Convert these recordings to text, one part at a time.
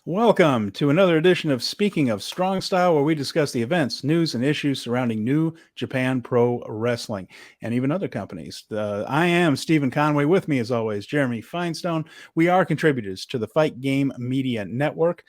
Welcome to another edition of Speaking of Strong Style, where we discuss the events, news, and issues surrounding New Japan Pro Wrestling and even other companies. I am Stephen Conway. With me, as always, Jeremy Finestone. We are contributors to the Fight Game Media Network.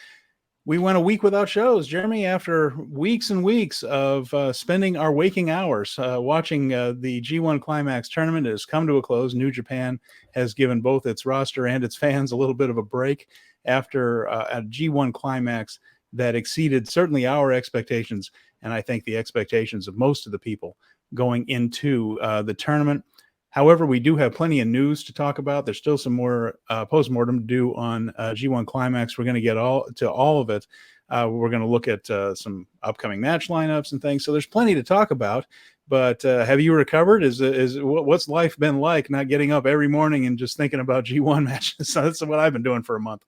We went a week without shows, Jeremy, after weeks and weeks of spending our waking hours watching the G1 Climax tournament. It has come to a close. New Japan has given both its roster and its fans a little bit of a break after a G1 Climax that exceeded certainly our expectations, and I think the expectations of most of the people going into the tournament. However, we do have plenty of news to talk about. There's still some more postmortem to do on G1 Climax. We're going to get all of it. We're going to look at some upcoming match lineups and things. So there's plenty to talk about. But have you recovered? What's life been like? Not getting up every morning and just thinking about G1 matches. So that's what I've been doing for a month.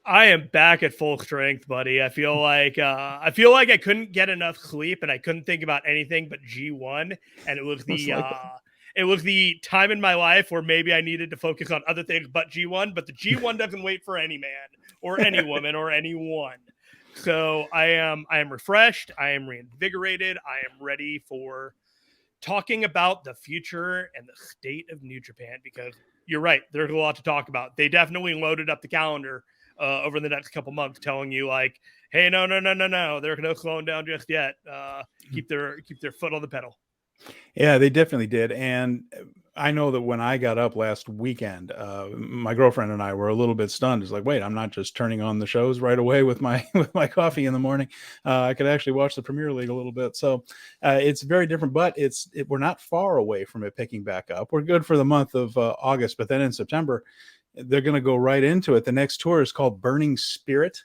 I am back at full strength, buddy. I feel like I couldn't get enough sleep and I couldn't think about anything but G1. And it was the time in my life where maybe I needed to focus on other things but G1, but the G1 doesn't wait for any man or any woman or anyone. So I am refreshed. I am reinvigorated. I am ready for talking about the future and the state of New Japan, because you're right. There's a lot to talk about. They definitely loaded up the calendar over the next couple months, telling you like, hey, no, they're no slowing down just yet. Keep their foot on the pedal. Yeah, they definitely did. And I know that when I got up last weekend, my girlfriend and I were a little bit stunned. It's like, wait, I'm not just turning on the shows right away with my coffee in the morning. I could actually watch the Premier League a little bit. So it's very different, but we're not far away from it picking back up. We're good for the month of August, but then in September, they're going to go right into it. The next tour is called Burning Spirit,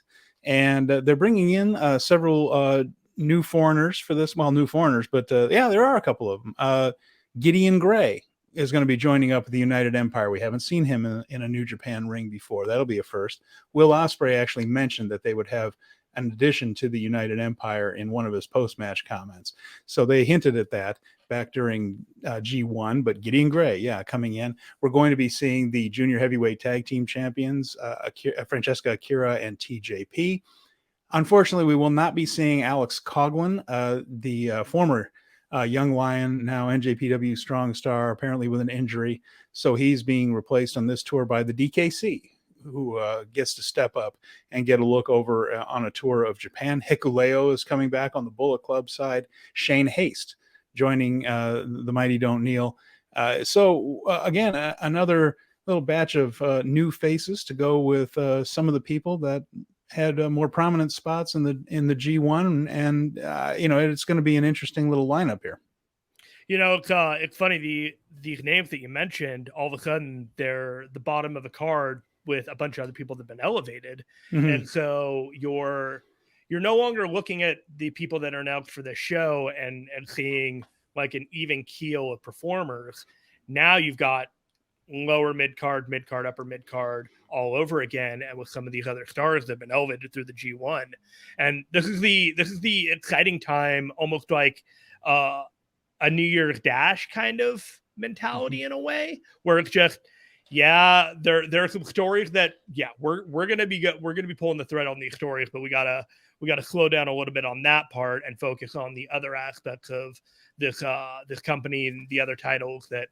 and they're bringing in several new foreigners for this. Well, new foreigners, but there are a couple of them. Gideon Gray is going to be joining up with the United Empire. We haven't seen him in a New Japan ring before. That'll be a first. Will Ospreay actually mentioned that they would have an addition to the United Empire in one of his post-match comments. So they hinted at that back during G1, but Gideon Gray, coming in. We're going to be seeing the junior heavyweight tag team champions, Francesca Akira and TJP. Unfortunately, we will not be seeing Alex Coughlin, the former Young Lion, now NJPW Strong Star, apparently with an injury. So he's being replaced on this tour by the DKC, who gets to step up and get a look over on a tour of Japan. Hikuleo is coming back on the Bullet Club side. Shane Haste joining the Mighty Don't Kneel. Again, another little batch of new faces to go with some of the people that had more prominent spots in the G1, and it's going to be an interesting little lineup here. It's funny, these names that you mentioned, all of a sudden they're the bottom of the card with a bunch of other people that have been elevated. Mm-hmm. And so you're no longer looking at the people that are announced for the show and seeing like an even keel of performers. Now you've got lower mid-card, upper mid-card all over again, and with some of these other stars that have been elevated through the G1. And this is the exciting time, almost like a New Year's Dash kind of mentality in a way, where it's just, there are some stories that we're gonna be pulling the thread on these stories, but we gotta slow down a little bit on that part and focus on the other aspects of this company and the other titles that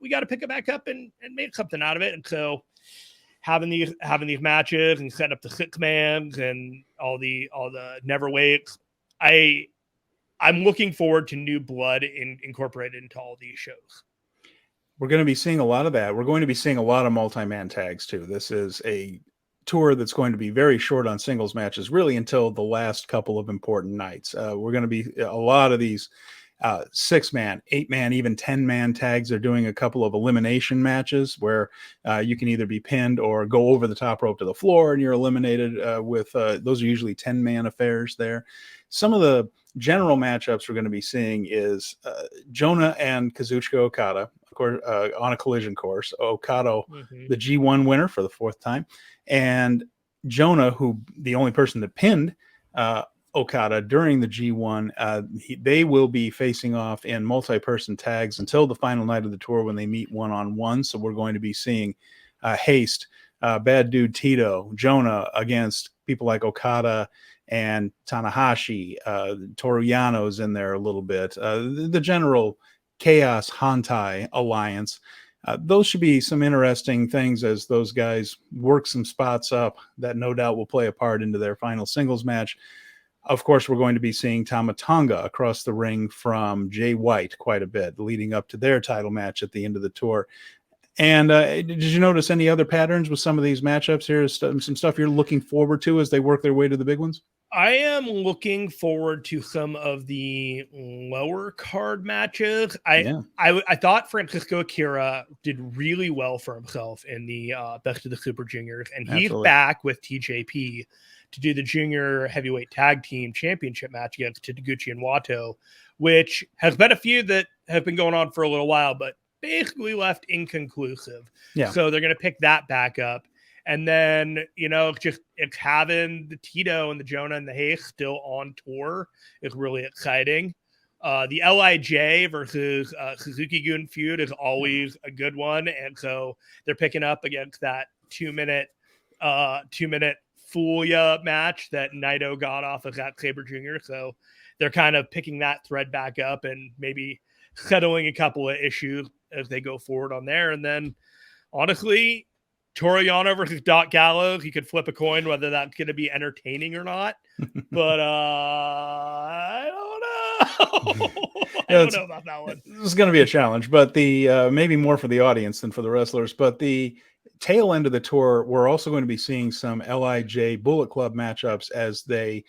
we got to pick it back up and make something out of it. And so having these matches and setting up the 6-mans and all the never weights, I'm looking forward to new blood incorporated into all these shows. We're going to be seeing a lot of that. We're going to be seeing a lot of multi-man tags too. This is a tour that's going to be very short on singles matches, really until the last couple of important nights. We're going to be a lot of these 6-man, 8-man, even 10-man tags. Are doing a couple of elimination matches where you can either be pinned or go over the top rope to the floor and you're eliminated with those are usually 10-man affairs there. Some of the general matchups we're going to be seeing is Jonah and Kazuchika Okada, of course, on a collision course. Okada, the G1 winner for the 4th time, and Jonah, who the only person that pinned Okada during the G1, they will be facing off in multi-person tags until the final night of the tour when they meet one-on-one. So we're going to be seeing Haste, Bad Dude Tito, Jonah against people like Okada and Tanahashi, Toru Yano's in there a little bit, the general Chaos Hantai alliance. Those should be some interesting things as those guys work some spots up that no doubt will play a part into their final singles match. Of course, we're going to be seeing Tama Tonga across the ring from Jay White quite a bit, leading up to their title match at the end of the tour. And did you notice any other patterns with some of these matchups here? Some stuff you're looking forward to as they work their way to the big ones? I am looking forward to some of the lower card matches. I thought Francisco Akira did really well for himself in the Best of the Super Juniors, and he's back with TJP to do the Junior Heavyweight Tag Team Championship match against Taguchi and Wato, which has been a feud that have been going on for a little while, but basically left inconclusive. Yeah. So they're going to pick that back up. And then, it's having the Tito and the Jonah and the Hayes still on tour is really exciting. The LIJ versus Suzuki-gun feud is always a good one. And so they're picking up against that 2-minute Fool Ya match that Naito got off of that Saber Jr. So they're kind of picking that thread back up and maybe settling a couple of issues as they go forward on there. And then, honestly, Toru Yano versus Doc Gallows, you could flip a coin whether that's going to be entertaining or not. But I don't know. I don't know about that one. This is going to be a challenge, but the maybe more for the audience than for the wrestlers. But the tail end of the tour, we're also going to be seeing some LIJ Bullet Club matchups as they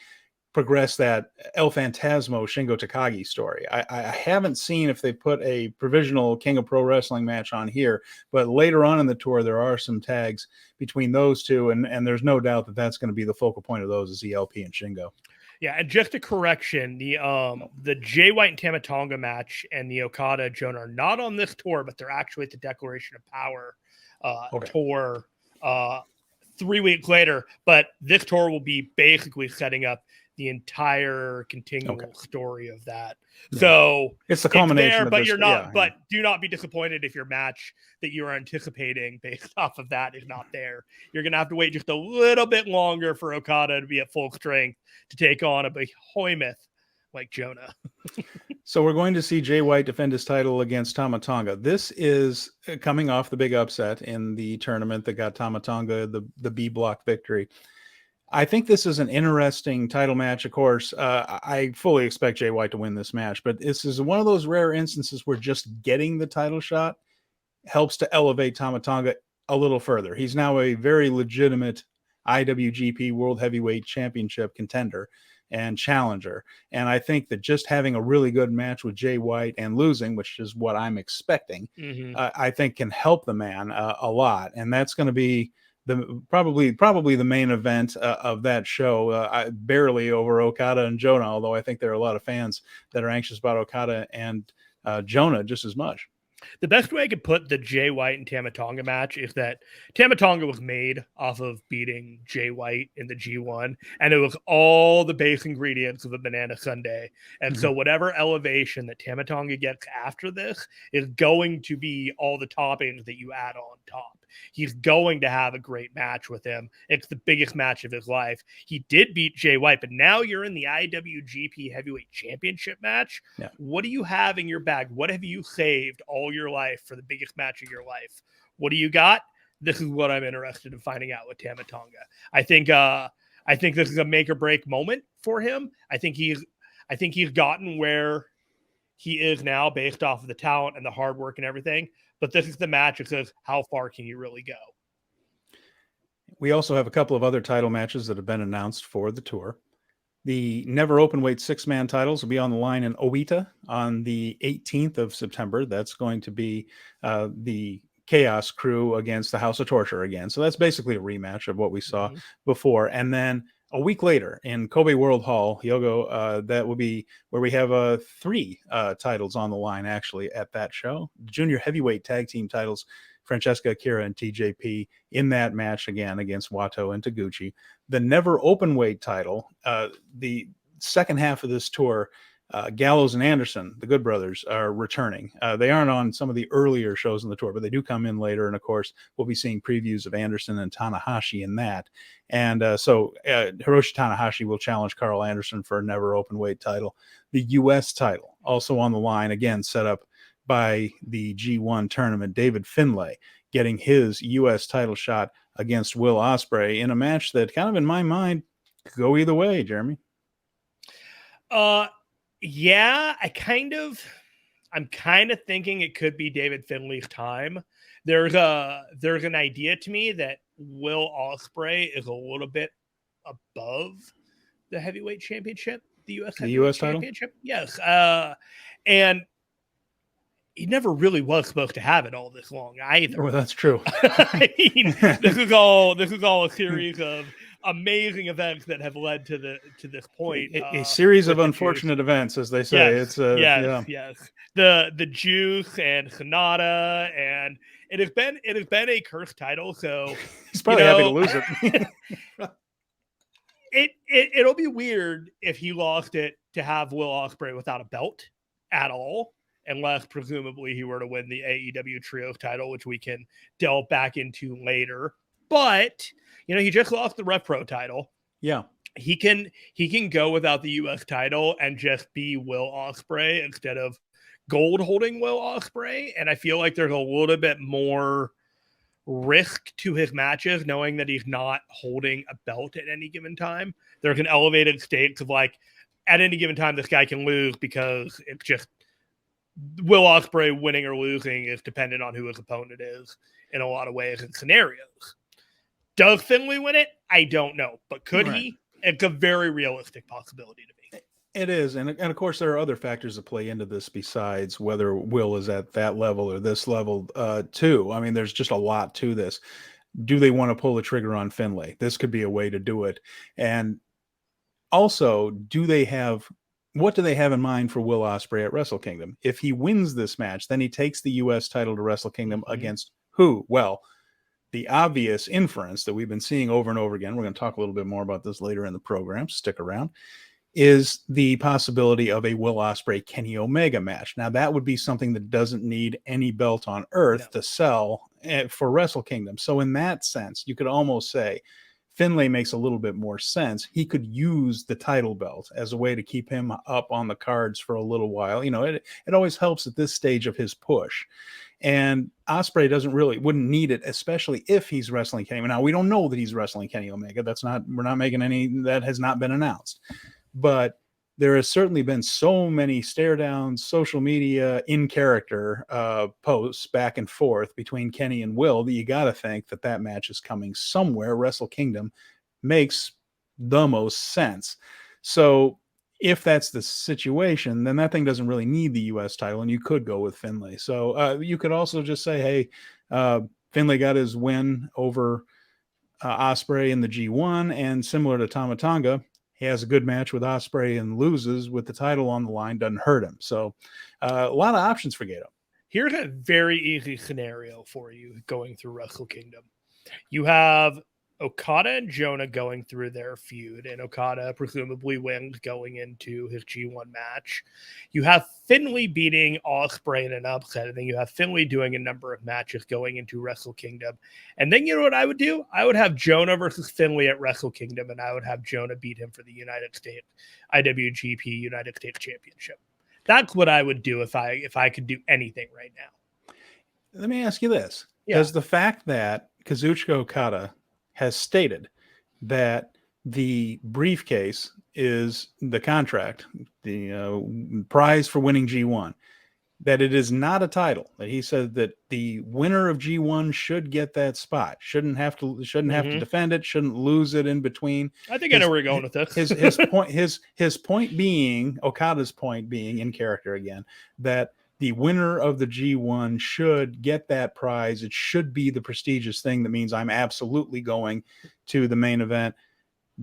progress that El Phantasmo Shingo Takagi story. I haven't seen if they put a provisional King of Pro Wrestling match on here, but later on in the tour, there are some tags between those two, and there's no doubt that that's going to be the focal point of those is ELP and Shingo. Yeah, and just a correction, the Jay White and Tama Tonga match and the Okada Jonah are not on this tour, but they're actually at the Declaration of Power tour 3 weeks later. But this tour will be basically setting up the entire continual story of that. Yeah. So it's the culmination there, of but this, you're not, but do not be disappointed if your match that you are anticipating based off of that is not there. You're going to have to wait just a little bit longer for Okada to be at full strength to take on a behemoth like Jonah. So we're going to see Jay White defend his title against Tama Tonga. This is coming off the big upset in the tournament that got Tama Tonga the B block victory. I think this is an interesting title match. Of course, I fully expect Jay White to win this match, but this is one of those rare instances where just getting the title shot helps to elevate Tama Tonga a little further. He's now a very legitimate IWGP World Heavyweight Championship contender and challenger. And I think that just having a really good match with Jay White and losing, which is what I'm expecting, I think can help the man a lot. And that's going to be probably the main event of that show, barely over Okada and Jonah, although I think there are a lot of fans that are anxious about Okada and Jonah just as much. The best way I could put the Jay White and Tama Tonga match is that Tama Tonga was made off of beating Jay White in the G1, and it was all the base ingredients of a banana sundae. And so whatever elevation that Tama Tonga gets after this is going to be all the toppings that you add on top. He's going to have a great match with him. It's the biggest match of his life. He did beat Jay White, but now you're in the IWGP Heavyweight Championship match. Yeah. What do you have in your bag? What have you saved all your life for the biggest match of your life? What do you got? This is what I'm interested in finding out with Tama Tonga. I think this is a make or break moment for him. I think he's gotten where he is now based off of the talent and the hard work and everything. But this is the match that says, how far can you really go? We also have a couple of other title matches that have been announced for the tour. The Never Openweight 6-man titles will be on the line in Oita on the 18th of September. That's going to be the Chaos Crew against the House of Torture again. So that's basically a rematch of what we saw before. And then a week later in Kobe World Hall, Hyogo, that will be where we have 3 titles on the line actually at that show. Junior heavyweight tag team titles, Francesca Akira and TJP in that match again against Wato and Taguchi. The Never Openweight title, the second half of this tour Gallows and Anderson, the Good Brothers, are returning. They aren't on some of the earlier shows in the tour, but they do come in later. And of course, we'll be seeing previews of Anderson and Tanahashi in that. And so Hiroshi Tanahashi will challenge Carl Anderson for a never open weight title. The U.S. title also on the line, again, set up by the G1 tournament. David Finlay getting his U.S. title shot against Will Ospreay in a match that kind of, in my mind, could go either way, Jeremy. Yeah, I'm kind of thinking it could be David Finlay's time. There's an idea to me that Will Ospreay is a little bit above the heavyweight championship, the U.S. championship. Title? Yes. And he never really was supposed to have it all this long either. Well, that's true. I mean, this is all a series of amazing events that have led to this point. A series of unfortunate events, as they say. Yes, yes. The Juice and Sonata, and it has been a cursed title. So he's probably happy to lose it. It'll be weird if he lost it to have Will Ospreay without a belt at all, unless presumably he were to win the AEW Trios title, which we can delve back into later. But he just lost the Rev Pro title. Yeah. He can go without the US title and just be Will Ospreay instead of gold holding Will Ospreay. And I feel like there's a little bit more risk to his matches, knowing that he's not holding a belt at any given time. There's an elevated stakes of like, at any given time, this guy can lose because it's just Will Ospreay winning or losing is dependent on who his opponent is in a lot of ways and scenarios. Does Finlay win it? I don't know. But could he? It's a very realistic possibility to me. It is. And of course, there are other factors that play into this besides whether Will is at that level or this level too. I mean, there's just a lot to this. Do they want to pull the trigger on Finlay? This could be a way to do it. And also, what do they have in mind for Will Ospreay at Wrestle Kingdom? If he wins this match, then he takes the U.S. title to Wrestle Kingdom against who? Well, the obvious inference that we've been seeing over and over again, we're going to talk a little bit more about this later in the program, stick around, is the possibility of a Will Ospreay Kenny Omega match. Now, that would be something that doesn't need any belt on earth to sell for Wrestle Kingdom. So in that sense, you could almost say Finlay makes a little bit more sense. He could use the title belt as a way to keep him up on the cards for a little while. It always helps at this stage of his push. And Ospreay wouldn't need it, especially if he's wrestling Kenny. Now, we don't know that he's wrestling Kenny Omega. We're not making that has not been announced. But there has certainly been so many stare downs, social media, in character posts back and forth between Kenny and Will that you got to think that match is coming somewhere. Wrestle Kingdom makes the most sense. So if that's the situation, then that thing doesn't really need the U.S. title, and you could go with Finlay. So you could also just say, hey, Finlay got his win over Ospreay in the G1, and similar to Tama Tonga, he has a good match with Ospreay and loses with the title on the line, doesn't hurt him. So a lot of options for Gato. Here's a very easy scenario for you going through Wrestle Kingdom. You have Okada and Jonah going through their feud, and Okada presumably wins going into his G1 match. You have Finlay beating Ospreay in an upset, and then you have Finlay doing a number of matches going into Wrestle Kingdom. And then you know what I would do? I would have Jonah versus Finlay at Wrestle Kingdom, and I would have Jonah beat him for the United States IWGP United States Championship. That's what I would do if I could do anything right now. Let me ask you this. Does the fact that Kazuchika Okada has stated that the briefcase is the contract, the prize for winning G1, that it is not a title, that he said that the winner of G1 should get that spot, shouldn't have to defend it, shouldn't lose it in between. I think I know where you're going with this. his point being, Okada's point being, in character again, that the winner of the G1 should get that prize. It should be the prestigious thing that means I'm absolutely going to the main event.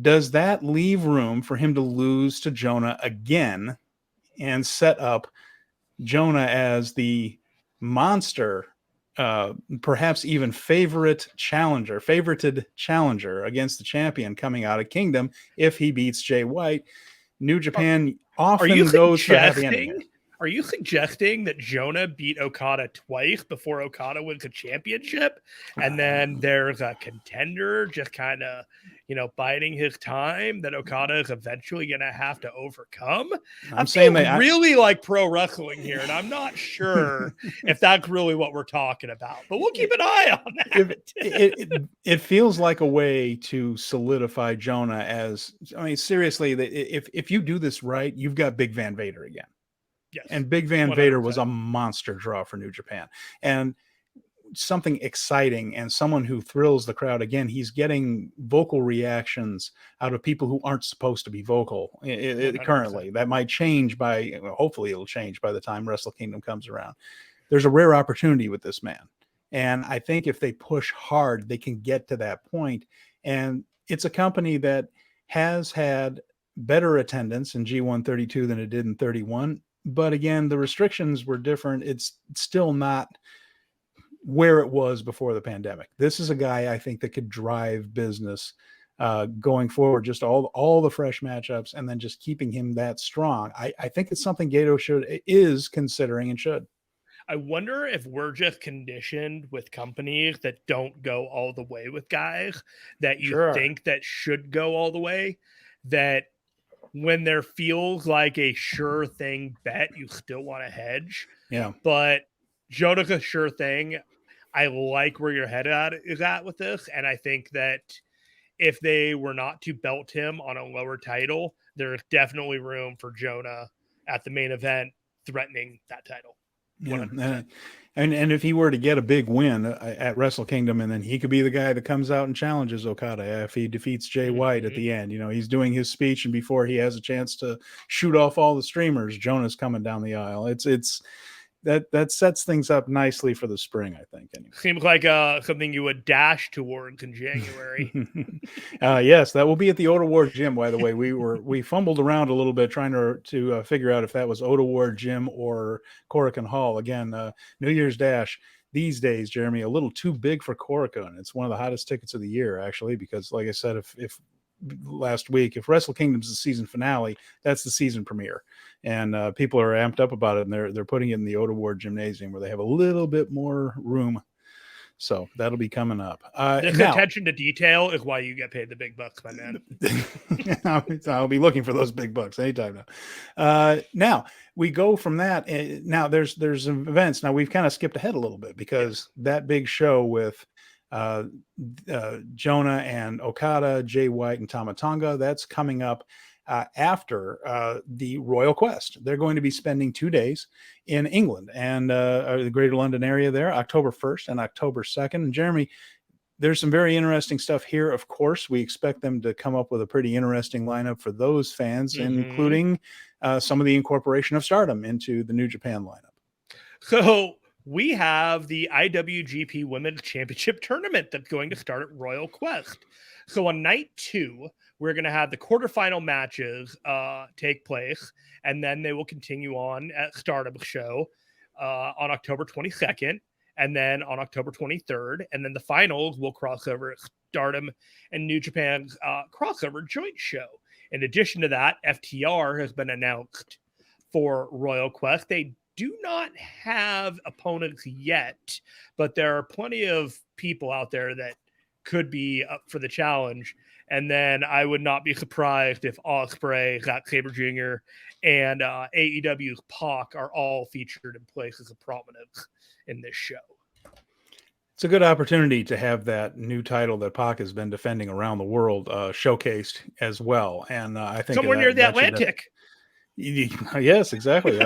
Does that leave room for him to lose to Jonah again and set up Jonah as the monster, perhaps even favorited challenger against the champion coming out of Kingdom if he beats Jay White? New Japan Are you often goes for happy ending. suggesting? Are you suggesting that Jonah beat Okada twice before Okada wins a championship, and then there's a contender just kind of, biding his time that Okada is eventually going to have to overcome? I'm saying that really like pro wrestling here, and I'm not sure if that's really what we're talking about, but we'll keep an eye on that. It feels like a way to solidify Jonah as, I mean, seriously, if you do this right, you've got Big Van Vader again. Yes, and Big Van 100%. Vader was a monster draw for New Japan, and something exciting and someone who thrills the crowd. Again, he's getting vocal reactions out of people who aren't supposed to be vocal currently. That might change hopefully it'll change by the time Wrestle Kingdom comes around. There's a rare opportunity with this man, and I think if they push hard, they can get to that point. And it's a company that has had better attendance in G132 than it did in 31. But again, the restrictions were different. It's still not where it was before the pandemic. This is a guy I think that could drive business going forward, just all the fresh matchups, and then just keeping him that strong. I think it's something Gato is considering and should. I wonder if we're just conditioned with companies that don't go all the way with guys that you think that should go all the way, that when there feels like a sure thing bet, you still want to hedge. Yeah. But Jonah's a sure thing. I like where your head is at with this. And I think that if they were not to belt him on a lower title, there's definitely room for Jonah at the main event threatening that title. Yeah. And if he were to get a big win at Wrestle Kingdom, and then he could be the guy that comes out and challenges Okada if he defeats Jay White at the end. He's doing his speech, and before he has a chance to shoot off all the streamers, Jonah's coming down the aisle. It's that sets things up nicely for the spring, I think. Anyway. Seems like something you would dash towards in January. Yes, that will be at the Oda Ward Gym. By the way, we fumbled around a little bit trying to figure out if that was Oda Ward Gym or Korakuen Hall. Again, New Year's Dash these days, Jeremy, a little too big for Korakuen. It's one of the hottest tickets of the year, actually, because, like I said, if last week, if Wrestle Kingdom's the season finale, that's the season premiere, and people are amped up about it, and they're putting it in the Oda Ward Gymnasium where they have a little bit more room. So that'll be coming up. This attention to detail is why you get paid the big bucks, my man. I'll be looking for those big bucks anytime now. Now we go from that. Now there's events. Now we've kind of skipped ahead a little bit because that big show with Jonah and Okada, Jay White and Tama Tonga, that's coming up after the Royal Quest. They're going to be spending 2 days in England and the Greater London area there, October 1st and October 2nd. And Jeremy, there's some very interesting stuff here. Of course, we expect them to come up with a pretty interesting lineup for those fans, including some of the incorporation of STARDOM into the New Japan lineup. So we have the IWGP Women's Championship Tournament that's going to start at Royal Quest. So on night 2, we're going to have the quarterfinal matches take place, and then they will continue on at STARDOM show on October 22nd, and then on October 23rd, and then the finals will cross over at STARDOM and New Japan's crossover joint show. In addition to that, FTR has been announced for Royal Quest. They do not have opponents yet, but there are plenty of people out there that could be up for the challenge. And then I would not be surprised if Ospreay, Zack Saber Jr., and AEW's Pac are all featured in places of prominence in this show. It's a good opportunity to have that new title that Pac has been defending around the world showcased as well. And I think somewhere near the Atlantic. Yes, exactly.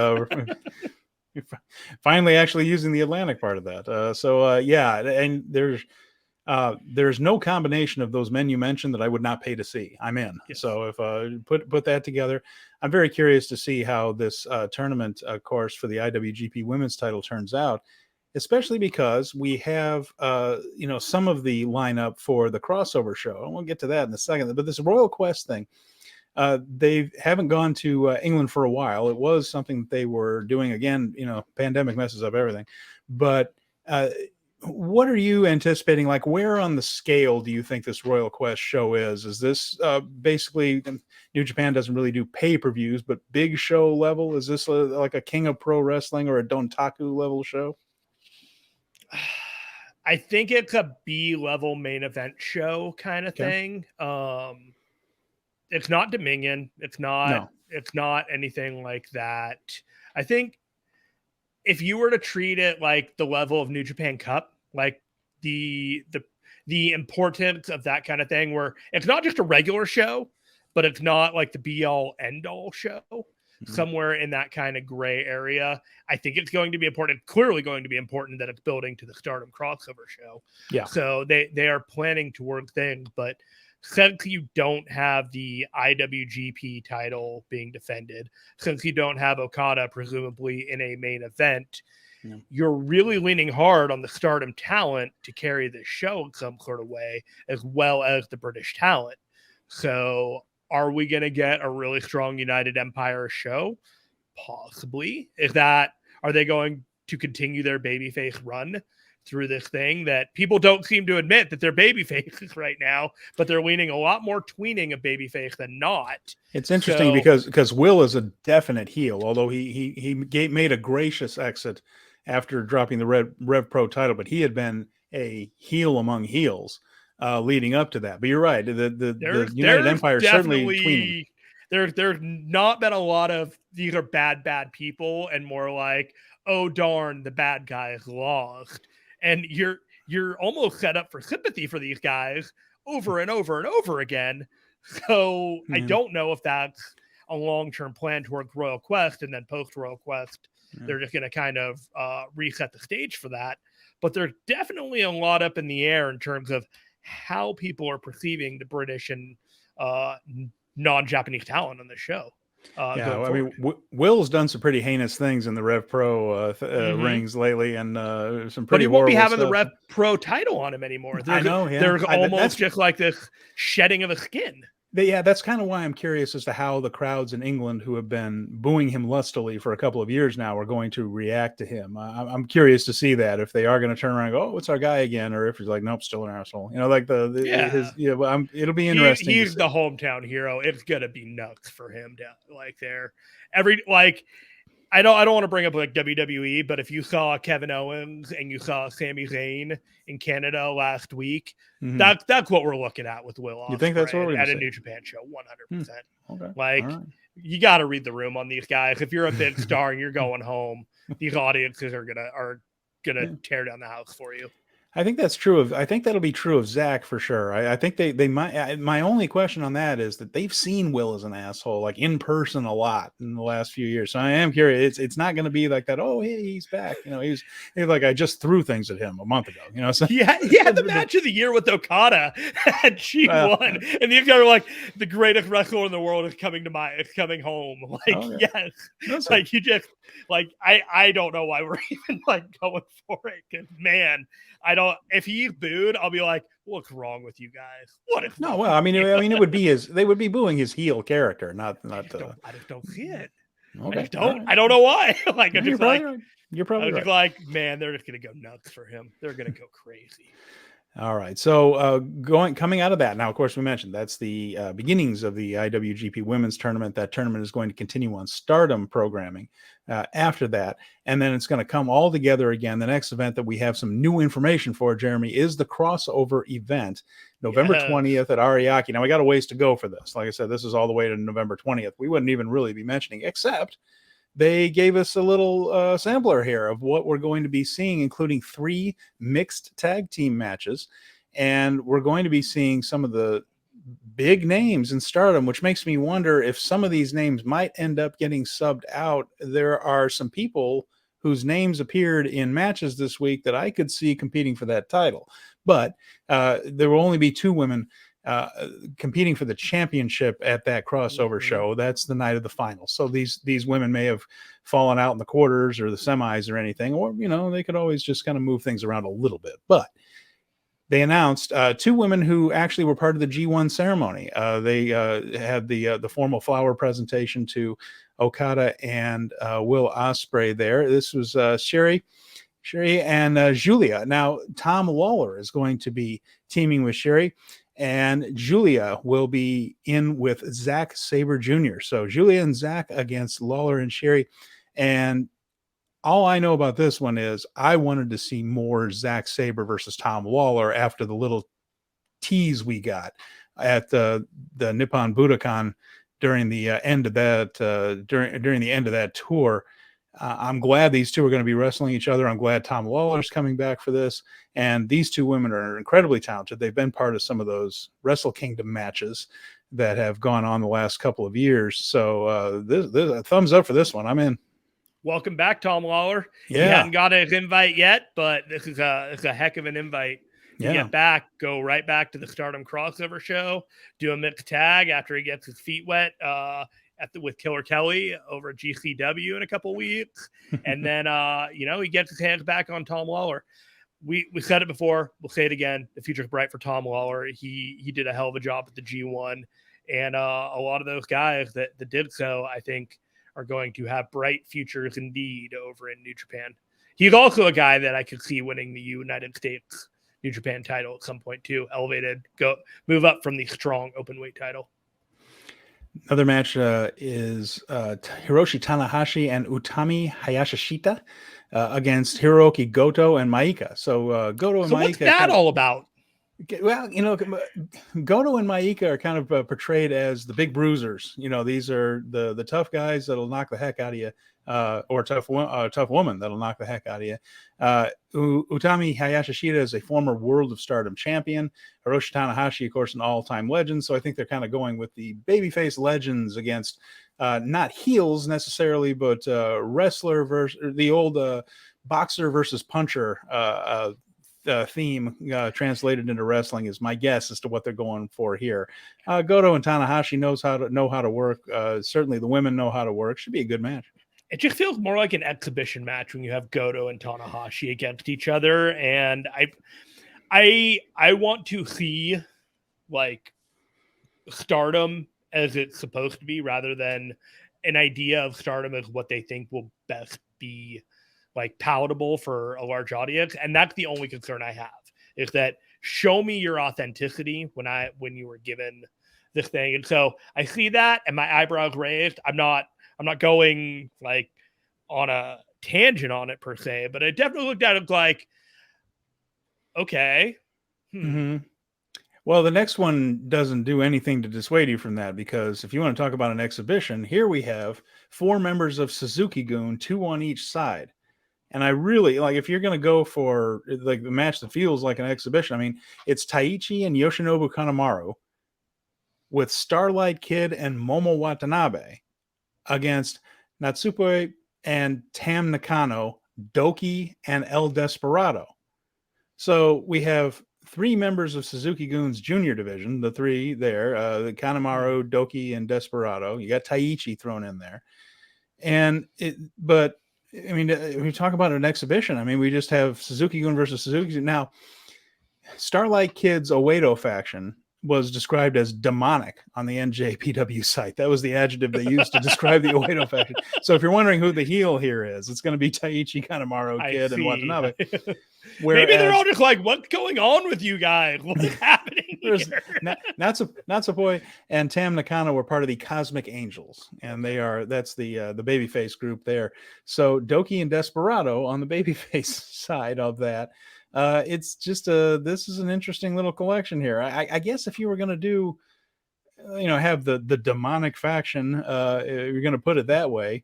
Finally actually using the Atlantic part of that. Yeah, and there's no combination of those men you mentioned that I would not pay to see. I'm in. Yes. So if put that together, I'm very curious to see how this tournament course for the IWGP Women's title turns out, especially because we have some of the lineup for the crossover show. And we'll get to that in a second. But this Royal Quest thing, they haven't gone to England for a while. It was something that they were doing. Again, pandemic messes up everything. But what are you anticipating? Like, where on the scale do you think this Royal Quest show is? Is this basically, New Japan doesn't really do pay-per-views, but big show level? Is this like a King of Pro Wrestling or a Dontaku level show? I think it's a B-level main event show kind of thing. It's not Dominion. It's not anything like that. I think if you were to treat it like the level of New Japan Cup, like the importance of that kind of thing, where it's not just a regular show, but it's not like the be-all end-all show, somewhere in that kind of gray area. I think it's going to be important, clearly going to be important, that it's building to the Stardom crossover show. Yeah. So they are planning to work things, but since you don't have the IWGP title being defended, since you don't have Okada presumably in a main event, you're really leaning hard on the Stardom talent to carry this show in some sort of way, as well as the British talent. So are we going to get a really strong United Empire show? Possibly. Are they going to continue their babyface run through this thing that people don't seem to admit that they're babyfaces right now, but they're leaning a lot more tweening of babyface than not? It's interesting because Will is a definite heel, although he made a gracious exit after dropping the Rev Pro title, but he had been a heel among heels leading up to that. But you're right, the United Empire certainly tweening. There's not been a lot of these are bad people, and more like, oh darn, the bad guy is lost. And you're almost set up for sympathy for these guys over and over and over again. So I don't know if that's a long-term plan towards Royal Quest, and then post-Royal Quest, they're just going to kind of reset the stage for that. But there's definitely a lot up in the air in terms of how people are perceiving the British and non-Japanese talent on the show. I mean, Will's done some pretty heinous things in the Rev Pro rings lately, and some pretty. But he won't be having stuff. The Rev Pro title on him anymore. I know. Yeah. There's almost just like this shedding of the skin. That's kind of why I'm curious as to how the crowds in England who have been booing him lustily for a couple of years now are going to react to him. I'm curious to see that, if they are going to turn around and go, "Oh, it's our guy again," or if he's like, "Nope, still an asshole." Like it'll be interesting. He's the hometown hero. It's gonna be nuts for him to I don't want to bring up like WWE, but if you saw Kevin Owens and you saw Sami Zayn in Canada last week, that's what we're looking at with Will Ospreay. You think that's what we're at a New Japan show? 100%. Okay. Like, you got to read the room on these guys. If you're a big star and you're going home, these audiences are gonna tear down the house for you. I think that's true I think that'll be true of Zach for sure. I think they might. My only question on that is that they've seen Will as an asshole, like in person, a lot in the last few years. So I am curious. It's not going to be like that. Oh, hey, he's back. He's like, I just threw things at him a month ago. So he had the match of the year with Okada, and she won. And these guys are like, the greatest wrestler in the world is coming home. Like, yes, that's like you just like I don't know why we're even like going for it. Because man, if he's booed, I'll be like, what's wrong with you guys? What if no? Well, I mean, it would be they would be booing his heel character, not. I just don't see it. Okay, I don't know why. Like, I'm just like, right. You're probably right. Like, man, they're just gonna go nuts for him. They're gonna go crazy. All right. So coming out of that, now, of course, we mentioned that's the beginnings of the IWGP Women's Tournament. That tournament is going to continue on Stardom programming after that. And then it's going to come all together again. The next event that we have some new information for, Jeremy, is the crossover event, November 20th at Ariake. Now, we got a ways to go for this. Like I said, this is all the way to November 20th. We wouldn't even really be mentioning, except they gave us a little sampler here of what we're going to be seeing, including 3 mixed tag team matches. And we're going to be seeing some of the big names in Stardom, which makes me wonder if some of these names might end up getting subbed out. There are some people whose names appeared in matches this week that I could see competing for that title. But there will only be 2 women competing for the championship at that crossover show. That's the night of the final. So these women may have fallen out in the quarters or the semis or anything, or they could always just kind of move things around a little bit. But they announced 2 women who actually were part of the G1 ceremony. They had the formal flower presentation to Okada and Will Ospreay there. This was Sherry Sherry and Julia. Now, Tom Lawler is going to be teaming with Sherry, and Julia will be in with Zach Saber Jr. So Julia and Zach against Lawler and Sherry. And all I know about this one is I wanted to see more Zach Saber versus Tom Lawler after the little tease we got at the Nippon Budokan during the end of that during the end of that tour. I'm glad these two are going to be wrestling each other. I'm glad Tom Lawler's coming back for this. And these two women are incredibly talented. They've been part of some of those Wrestle Kingdom matches that have gone on the last couple of years. So this a thumbs up for this one. I'm in. Welcome back, Tom Lawler. Yeah. He hadn't got his invite yet, but this is a heck of an invite. You get back, go right back to the Stardom crossover show, do a mixed tag after he gets his feet wet with Killer Kelly over at GCW in a couple weeks. And then, he gets his hands back on Tom Lawler. We said it before. We'll say it again. The future's bright for Tom Lawler. He did a hell of a job at the G1. And a lot of those guys that did so, I think, are going to have bright futures indeed over in New Japan. He's also a guy that I could see winning the United States New Japan title at some point too. Move up from the strong openweight title. Another match is Hiroshi Tanahashi and Utami Hayashishita against Hiroki Goto and Maika. So Goto and Maika. What's that all about? Well, Goto and Maika are kind of portrayed as the big bruisers. These are the tough guys that'll knock the heck out of you, or tough woman that'll knock the heck out of you. Utami Hayashishita is a former World of Stardom champion. Hiroshi Tanahashi, of course, an all-time legend. So I think they're kind of going with the babyface legends against not heels necessarily, but wrestler versus the old boxer versus puncher theme translated into wrestling is my guess as to what they're going for here. Goto and Tanahashi know how to work. Certainly the women know how to work. Should be a good match. It just feels more like an exhibition match when you have Goto and Tanahashi against each other. And I want to see like Stardom as it's supposed to be rather than an idea of Stardom as what they think will best be like palatable for a large audience. And that's the only concern I have is that show me your authenticity when you were given this thing. And so I see that and my eyebrows raised. I'm not going like on a tangent on it per se, but I definitely looked at it like, okay. Mm-hmm. Well, the next one doesn't do anything to dissuade you from that, because if you want to talk about an exhibition, here we have 4 members of Suzuki-gun, 2 on each side. And I really like, if you're going to go for like the match that feels like an exhibition, I mean, it's Taichi and Yoshinobu Kanemaru with Starlight Kid and Momo Watanabe against Natsupoi and Tam Nakano, Doki, and El Desperado. So we have 3 members of Suzuki-gun's junior division, the 3 there, the Kanemaru, Doki, and Desperado. You got Taichi thrown in there. But I mean, if we talk about an exhibition, I mean, we just have Suzuki-gun versus Suzuki. Now, Starlight Kid's Oedo faction was described as demonic on the NJPW site. That was the adjective they used to describe the Oedo faction. So if you're wondering who the heel here is, it's going to be Taichi, Kanemaru, Kid, and Watanabe. Maybe they're all just like, what's going on with you guys? What's happening here? Natsupoi and Tam Nakano were part of the Cosmic Angels, and that's the babyface group there. So Doki and Desperado on the babyface side of that. It's just this is an interesting little collection here. I guess if you were going to do, have the demonic faction, you're going to put it that way,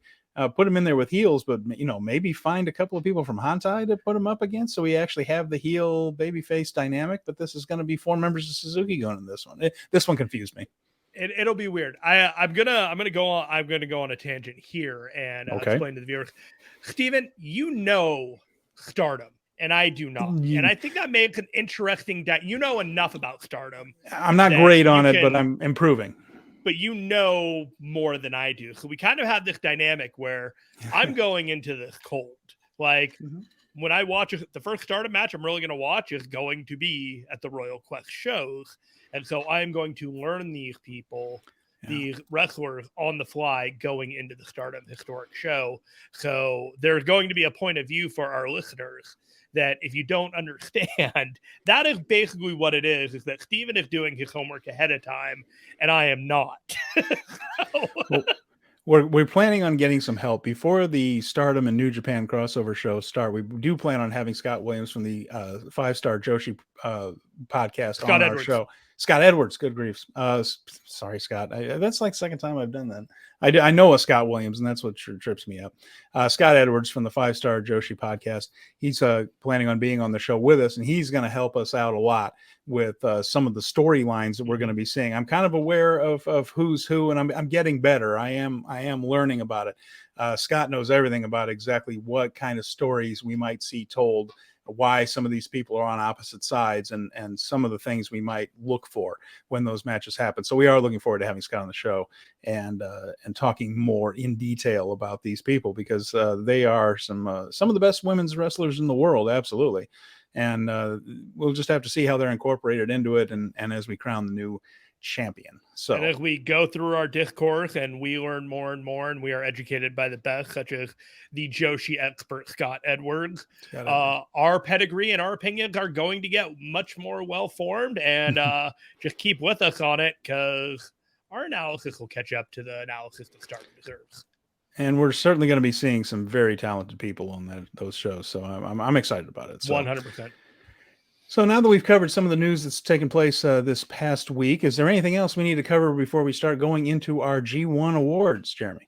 put them in there with heels, but maybe find a couple of people from Hantai to put them up against, so we actually have the heel babyface dynamic. But this is going to be 4 members of Suzuki-gun in this one. This one confused me. It'll be weird. I'm gonna go on a tangent here and explain to the viewers. Steven, Stardom. And I do not. And I think that makes an interesting you know enough about Stardom. I'm not great on it, but I'm improving. But you know more than I do. So we kind of have this dynamic where I'm going into this cold. Like when I watch the first Stardom match I'm really going to watch is going to be at the Royal Quest shows. And so I'm going to learn these people the wrestlers on the fly going into the Stardom Historic Show. So there's going to be a point of view for our listeners that if you don't understand, that is basically what it is that Steven is doing his homework ahead of time, and I am not. Well, we're planning on getting some help before the Stardom and New Japan crossover shows start. We do plan on having Scott Williams from the 5-Star Joshi podcast Scott on Edwards. our show. Scott Edwards, good grief. Sorry, Scott. That's like the second time I've done that. I know a Scott Williams, and that's what trips me up. Scott Edwards from the 5-Star Joshi podcast. He's planning on being on the show with us, and he's going to help us out a lot with some of the storylines that we're going to be seeing. I'm kind of aware of who's who, and I'm getting better. I am learning about it. Scott knows everything about exactly what kind of stories we might see told, why some of these people are on opposite sides, and some of the things we might look for when those matches happen. So we are looking forward to having Scott on the show and talking more in detail about these people, because they are some of the best women's wrestlers in the world. Absolutely. And we'll just have to see how they're incorporated into it, and as we crown the new champion. So, and as we go through our discourse and we learn more and more, and we are educated by the best, such as the Joshi expert Scott Edwards, our pedigree and our opinions are going to get much more well-formed, and just keep with us on it, because our analysis will catch up to the analysis that Stardom deserves. And we're certainly going to be seeing some very talented people on those shows. So I'm excited about it. So, 100%. So now that we've covered some of the news that's taken place this past week, is there anything else we need to cover before we start going into our G1 awards, Jeremy?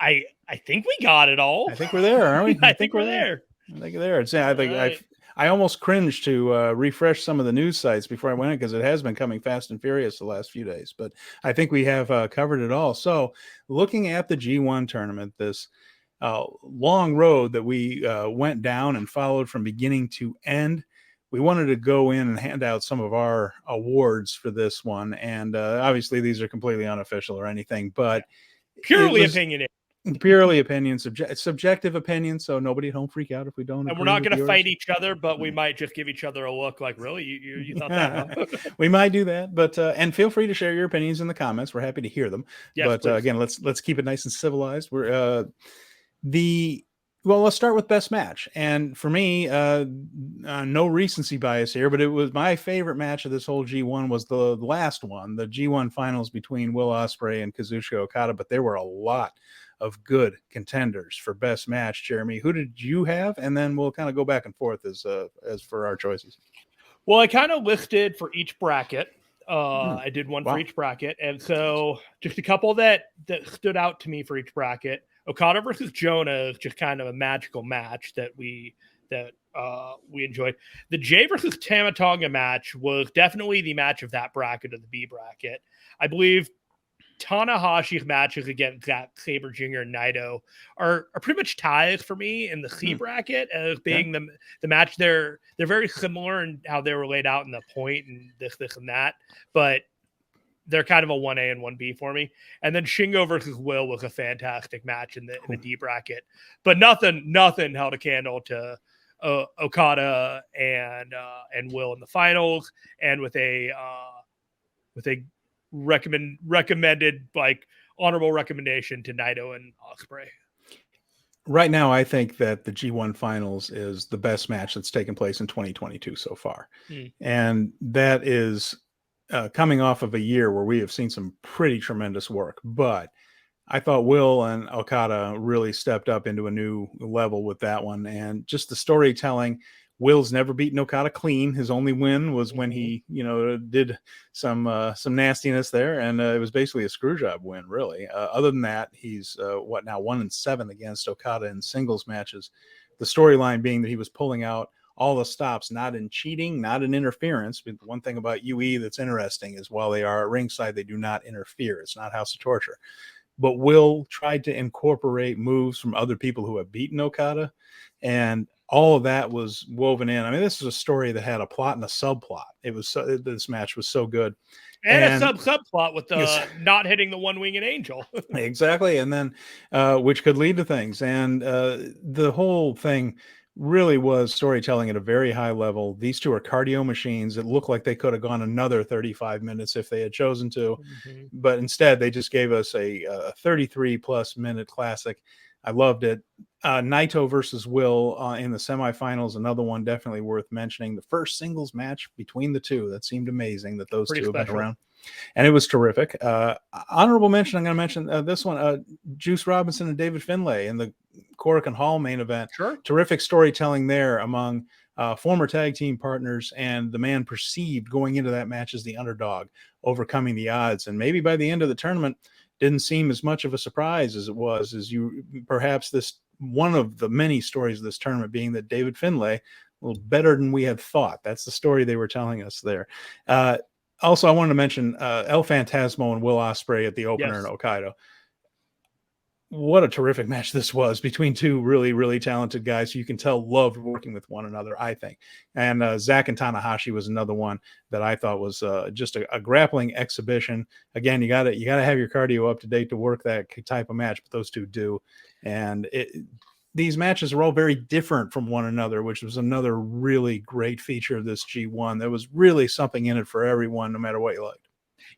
I think we got it all. I think we're there, aren't we? I think we're there. I think we're there. I almost cringed to refresh some of the news sites before I went in, because it has been coming fast and furious the last few days. But I think we have covered it all. So looking at the G1 tournament, this long road that we went down and followed from beginning to end, we wanted to go in and hand out some of our awards for this one. And obviously these are completely unofficial or anything, but purely opinionated. Purely opinion, subjective opinion. So nobody at home freak out if we don't. And we're not going to fight each other, but we might just give each other a look like, really? You thought that? Huh? We might do that, but and feel free to share your opinions in the comments. We're happy to hear them. Yes, but again, let's keep it nice and civilized. We're let's start with best match. And for me, no recency bias here, but it was my favorite match of this whole G1 was the last one, the G1 finals between Will Ospreay and Kazuchika Okada. But there were a lot of good contenders for best match. Jeremy, who did you have? And then we'll kind of go back and forth as for our choices. Well, I kind of listed for each bracket. I did one for each bracket. And so just a couple that stood out to me for each bracket. Okada versus Jonah is just kind of a magical match that we enjoyed. The Jay versus Tama Tonga match was definitely the match of that bracket, of the B bracket. I believe Tanahashi's matches against Saber Jr. and Naito are pretty much ties for me in the C bracket as being the match. They're very similar in how they were laid out in the point and this and that, but they're kind of a 1A and 1B for me. And then Shingo versus Will was a fantastic match in the D bracket, but nothing held a candle to Okada and Will in the finals, and with a recommended, like, honorable recommendation to Naito and Ospreay. Right now, I think that the G1 finals is the best match that's taken place in 2022 so far. And that is coming off of a year where we have seen some pretty tremendous work. But I thought Will and Okada really stepped up into a new level with that one. And just the storytelling. Will's never beaten Okada clean. His only win was when he, did some nastiness there, and it was basically a screw job win, really. Other than that, he's 1-7 against Okada in singles matches. The storyline being that he was pulling out all the stops, not in cheating, not in interference. But one thing about UE that's interesting is while they are at ringside, they do not interfere. It's not House of Torture. But Will tried to incorporate moves from other people who have beaten Okada, and all of that was woven in. I mean, this is a story that had a plot and a subplot. This match was so good. And a subplot with not hitting the one-winged angel. Exactly. And then, which could lead to things. And the whole thing really was storytelling at a very high level. These two are cardio machines. It looked like they could have gone another 35 minutes if they had chosen to, but instead they just gave us a 33 plus minute classic. I loved it. Naito versus Will in the semifinals, another one definitely worth mentioning. The first singles match between the two. That seemed amazing that those Pretty two have special. been around. And it was terrific. Honorable mention, I'm going to mention this one, Juice Robinson and David Finlay in the Korakuen Hall main event. Sure. Terrific storytelling there among former tag team partners and the man perceived going into that match as the underdog, overcoming the odds. And maybe by the end of the tournament, didn't seem as much of a surprise as it was, as you perhaps this one of the many stories of this tournament being that David Finlay, a little better than we had thought. That's the story they were telling us there. Also, I wanted to mention El Phantasmo and Will Ospreay at the opener in Hokkaido. What a terrific match this was between two really, really talented guys who you can tell loved working with one another, I think. And Zach and Tanahashi was another one that I thought was just a grappling exhibition. Again, you gotta have your cardio up to date to work that type of match, but those two do. And these matches are all very different from one another, which was another really great feature of this G1. There was really something in it for everyone, no matter what you liked.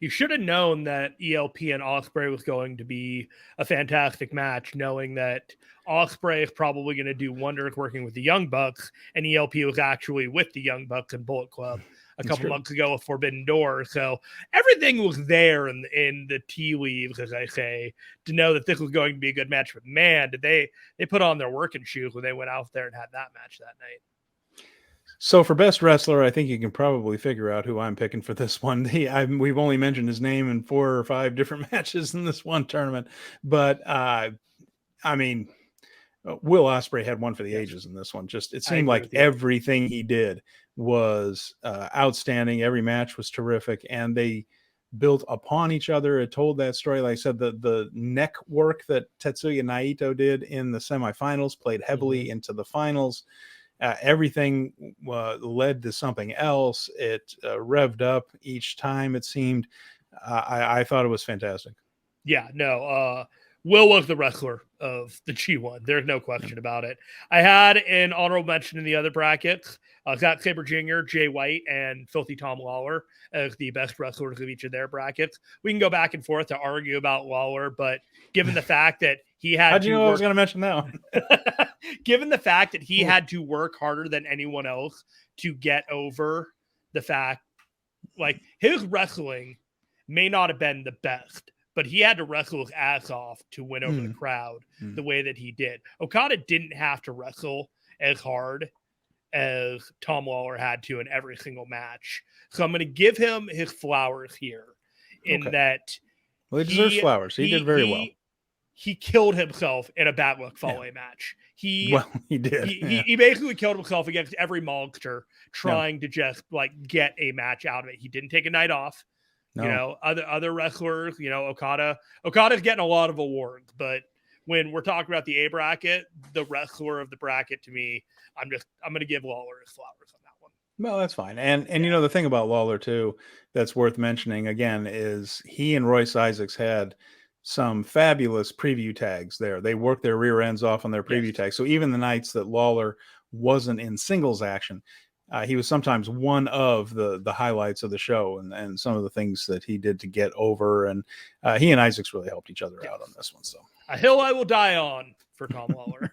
You should have known that ELP and Ospreay was going to be a fantastic match, knowing that Ospreay is probably going to do wonders working with the Young Bucks, and ELP was actually with the Young Bucks and Bullet Club a couple months ago with Forbidden Door. So everything was there in the tea leaves, as I say, to know that this was going to be a good match. But man, did they put on their working shoes when they went out there and had that match that night. So for best wrestler, I think you can probably figure out who I'm picking for this one. We've only mentioned his name in 4 or 5 different matches in this one tournament, but I mean, Will Ospreay had one for the ages in this one. Just it seemed like everything he did was outstanding. Every match was terrific, and they built upon each other. It told that story. Like I said, the neck work that Tetsuya Naito did in the semifinals played heavily into the finals. Everything led to something else. It revved up each time, it seemed. I thought it was fantastic. Yeah, no. Will was the wrestler of the G1. There's no question about it. I had an honorable mention in the other brackets. Got Saber Jr., Jay White, and Filthy Tom Lawler as the best wrestlers of each of their brackets. We can go back and forth to argue about Lawler, but given the fact that he had How'd you know I was going to mention that one? Given the fact that he had to work harder than anyone else to get over the fact, like, his wrestling may not have been the best, but he had to wrestle his ass off to win over the crowd the way that he did. Okada didn't have to wrestle as hard as Tom Lawler had to in every single match. So I'm going to give him his flowers here in that. Well, he deserves flowers. He did very well. He killed himself in a Bad Luck Fale match. He did. He basically killed himself against every monster trying to just like get a match out of it. He didn't take a night off. No. You know, other wrestlers, you know, Okada's getting a lot of awards, but when we're talking about the A bracket, the wrestler of the bracket to me, I'm going to give Lawler his flowers on that one. Well, that's fine. And you know, the thing about Lawler too, that's worth mentioning again, is he and Royce Isaacs had some fabulous preview tags there. They worked their rear ends off on their preview tags. So even the nights that Lawler wasn't in singles action, he was sometimes one of the highlights of the show and some of the things that he did to get over. And he and Isaacs really helped each other out on this one. So a hill I will die on for Tom Lawler.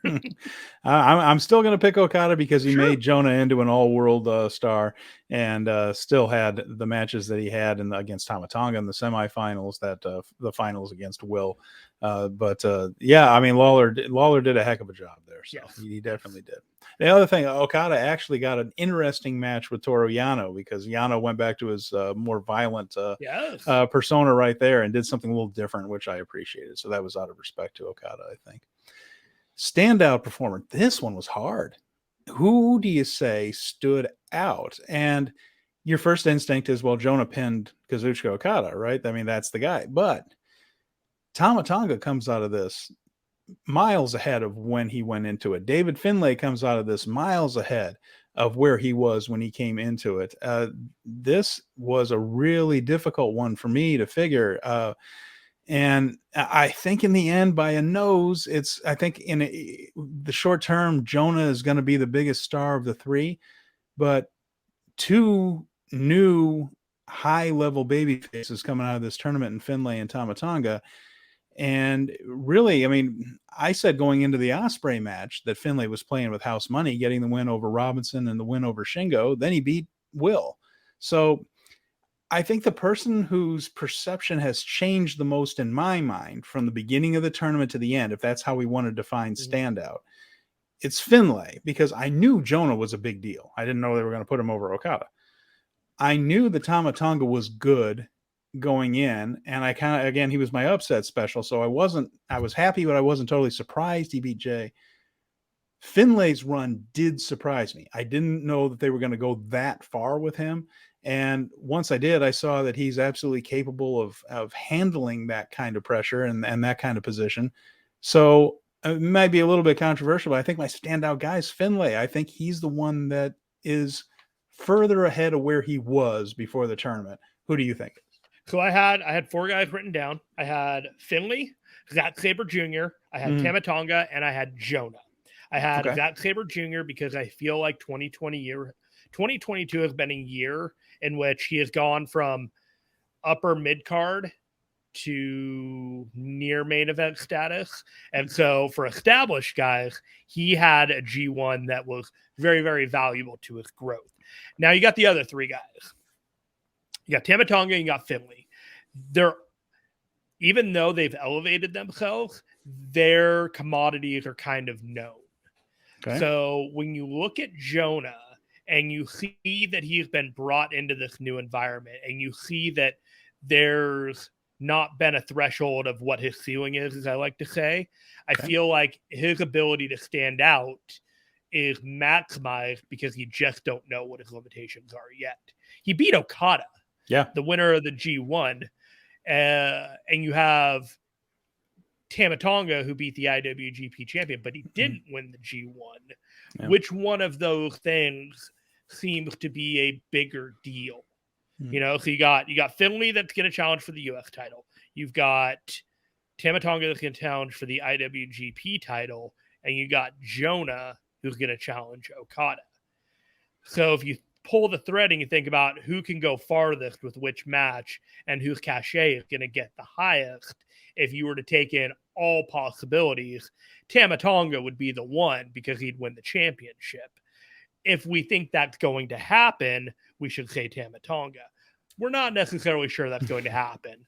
I'm still going to pick Okada because he made Jonah into an all-world star and still had the matches that he had against Tama Tonga in the semifinals, the finals against Will. But I mean, Lawler did a heck of a job there. So he definitely did. The other thing, Okada actually got an interesting match with Toru Yano because Yano went back to his more violent persona right there and did something a little different, which I appreciated. So that was out of respect to Okada, I think. Standout performer. This one was hard. Who do you say stood out? And your first instinct is, well, Jonah pinned Kazuchika Okada, right? I mean, that's the guy. But Tama Tonga comes out of this miles ahead of when he went into it. David Finlay comes out of this miles ahead of where he was when he came into it. This was a really difficult one for me to figure. And I think in the end, by a nose, I think in the short term, Jonah is going to be the biggest star of the three, but two new high level baby faces coming out of this tournament in Finlay and Tama Tonga. And really, I mean, I said going into the Ospreay match that Finlay was playing with house money, getting the win over Robinson and the win over Shingo. Then he beat Will. So I think the person whose perception has changed the most in my mind from the beginning of the tournament to the end, if that's how we want to define standout, it's Finlay, because I knew Jonah was a big deal. I didn't know they were going to put him over Okada. I knew the Tama Tonga was good going in, and I kind of, again, he was my upset special, so I was happy, but I wasn't totally surprised he beat Jay. Finlay's run did surprise me. I didn't know that they were going to go that far with him. And once I did, I saw that he's absolutely capable of handling that kind of pressure and that kind of position. So it might be a little bit controversial, but I think my standout guy is Finlay. I think he's the one that is further ahead of where he was before the tournament. Who do you think? So I had four guys written down. I had Finlay, Zack Saber Jr., I had Tama Tonga, and I had Jonah. I had Zack Saber Jr. because I feel like 2022 has been a year in which he has gone from upper mid card to near main event status. And so for established guys, he had a G1 that was very, very valuable to his growth. Now you got the other three guys. You got Tama Tonga and you got Finlay. Even though they've elevated themselves, their commodities are kind of known. Okay. So when you look at Jonah and you see that he's been brought into this new environment and you see that there's not been a threshold of what his ceiling is, as I like to say, I feel like his ability to stand out is maximized because you just don't know what his limitations are yet. He beat Okada, the winner of the G1, and you have Tama Tonga, who beat the IWGP champion, but he didn't win the G1. Yeah. Which one of those things seems to be a bigger deal? You know, so you got Finlay that's going to challenge for the US title. You've got Tama Tonga that's going to challenge for the IWGP title, and you got Jonah who's going to challenge Okada. So if you pull the thread and you think about who can go farthest with which match and whose cachet is going to get the highest, if you were to take in all possibilities, Tama Tonga would be the one because he'd win the championship. If we think that's going to happen, we should say Tama Tonga. We're not necessarily sure that's going to happen,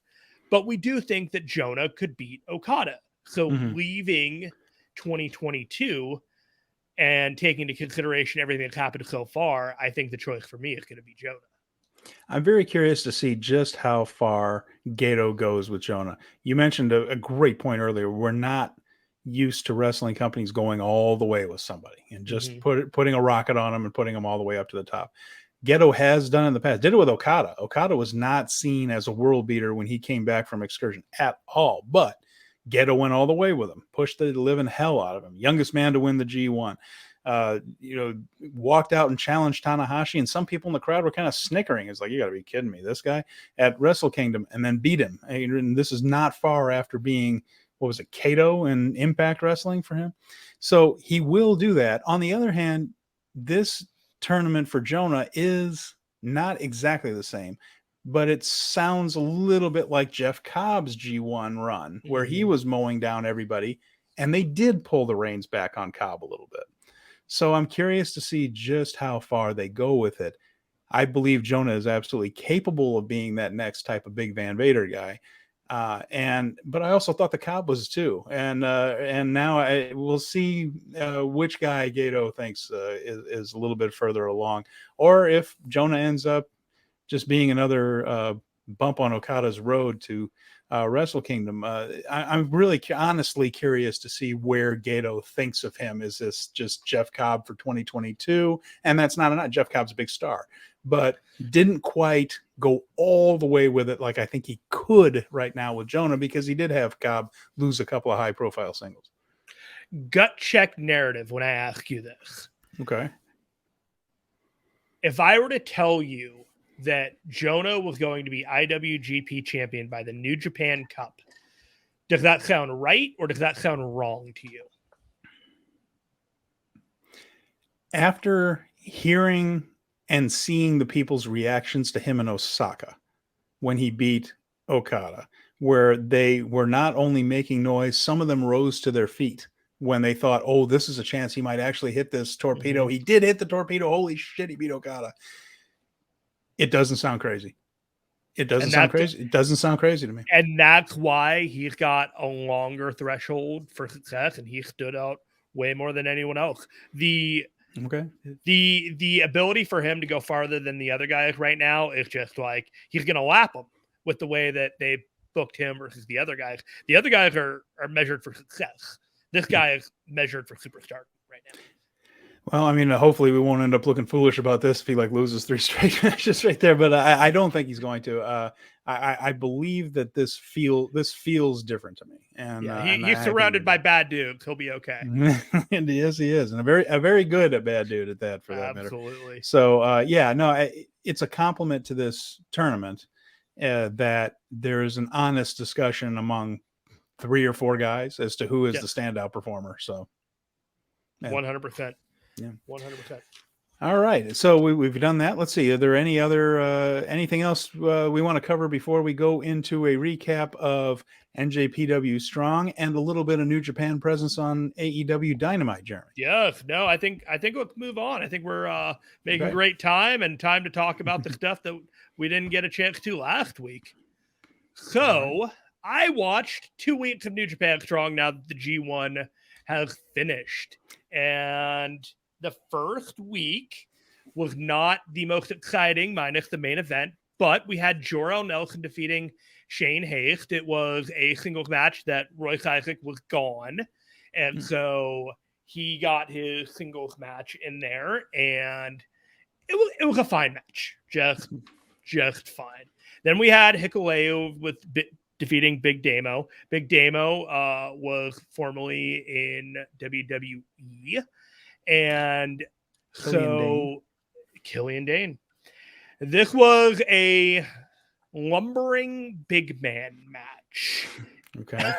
but we do think that Jonah could beat Okada. So leaving 2022 and taking into consideration everything that's happened so far, I think the choice for me is going to be Jonah. I'm very curious to see just how far Gato goes with Jonah. You mentioned a great point earlier. We're not used to wrestling companies going all the way with somebody and just putting a rocket on them and putting them all the way up to the top. Gato has done in the past. Did it with Okada. Okada was not seen as a world beater when he came back from excursion at all, but Gato went all the way with him, pushed the living hell out of him. Youngest man to win the G1. Walked out and challenged Tanahashi, and some people in the crowd were kind of snickering. It's like, you got to be kidding me. This guy at Wrestle Kingdom, and then beat him. And this is not far after being, what was it, Kato in Impact Wrestling for him. So he will do that. On the other hand, this tournament for Jonah is not exactly the same, but it sounds a little bit like Jeff Cobb's G1 run, where he was mowing down everybody, and they did pull the reins back on Cobb a little bit. So I'm curious to see just how far they go with it. I believe Jonah is absolutely capable of being that next type of big Van Vader guy. But I also thought the Cobb was too. And now we'll see which guy Gato thinks is a little bit further along, or if Jonah ends up just being another bump on Okada's road to Wrestle Kingdom. I'm really honestly curious to see where Gato thinks of him. Is this just Jeff Cobb for 2022? And that's not Jeff Cobb's a big star, but didn't quite go all the way with it like I think he could right now with Jonah, because he did have Cobb lose a couple of high profile singles. Gut check narrative when I ask you this. Okay. If I were to tell you that Jonah was going to be IWGP champion by the New Japan Cup Does that sound right, or does that sound wrong to you? After hearing and seeing the people's reactions to him in Osaka when he beat Okada, where they were not only making noise, some of them rose to their feet when they thought, oh, this is a chance he might actually hit this torpedo. Mm-hmm. He did hit the torpedo. Holy shit, he beat Okada. It doesn't sound crazy. It doesn't sound crazy. It doesn't sound crazy to me. And that's why he's got a longer threshold for success, and he stood out way more than anyone else. The ability for him to go farther than the other guys right now is just like he's going to lap them with the way that they booked him versus the other guys. The other guys are measured for success. This guy is measured for superstar right now. Well, I mean, hopefully we won't end up looking foolish about this if he like loses 3 straight matches right there. But I don't think he's going to. I believe that this feels different to me. And he's surrounded by bad dudes. He'll be okay. And yes, he is, and a very good bad dude at that, for that matter. Absolutely. So it's a compliment to this tournament that there is an honest discussion among 3 or 4 guys as to who is the standout performer. So 100%. Yeah, 100%. All right, so we've done that. Let's see. Are there any other anything else we want to cover before we go into a recap of NJPW Strong and a little bit of New Japan presence on AEW Dynamite, Jeremy? Yes. No, I think let's move on. I think we're making great time and time to talk about the stuff that we didn't get a chance to last week. So I watched 2 weeks of New Japan Strong now that the G1 has finished, and the first week was not the most exciting, minus the main event, but we had Jor-El Nelson defeating Shane Haste. It was a singles match that Royce Isaac was gone, and so he got his singles match in there, and it was a fine match, just fine. Then we had Hikuleo with defeating Big Damo. Big Damo was formerly in WWE. And Killian Dane. This was a lumbering big man match. Okay.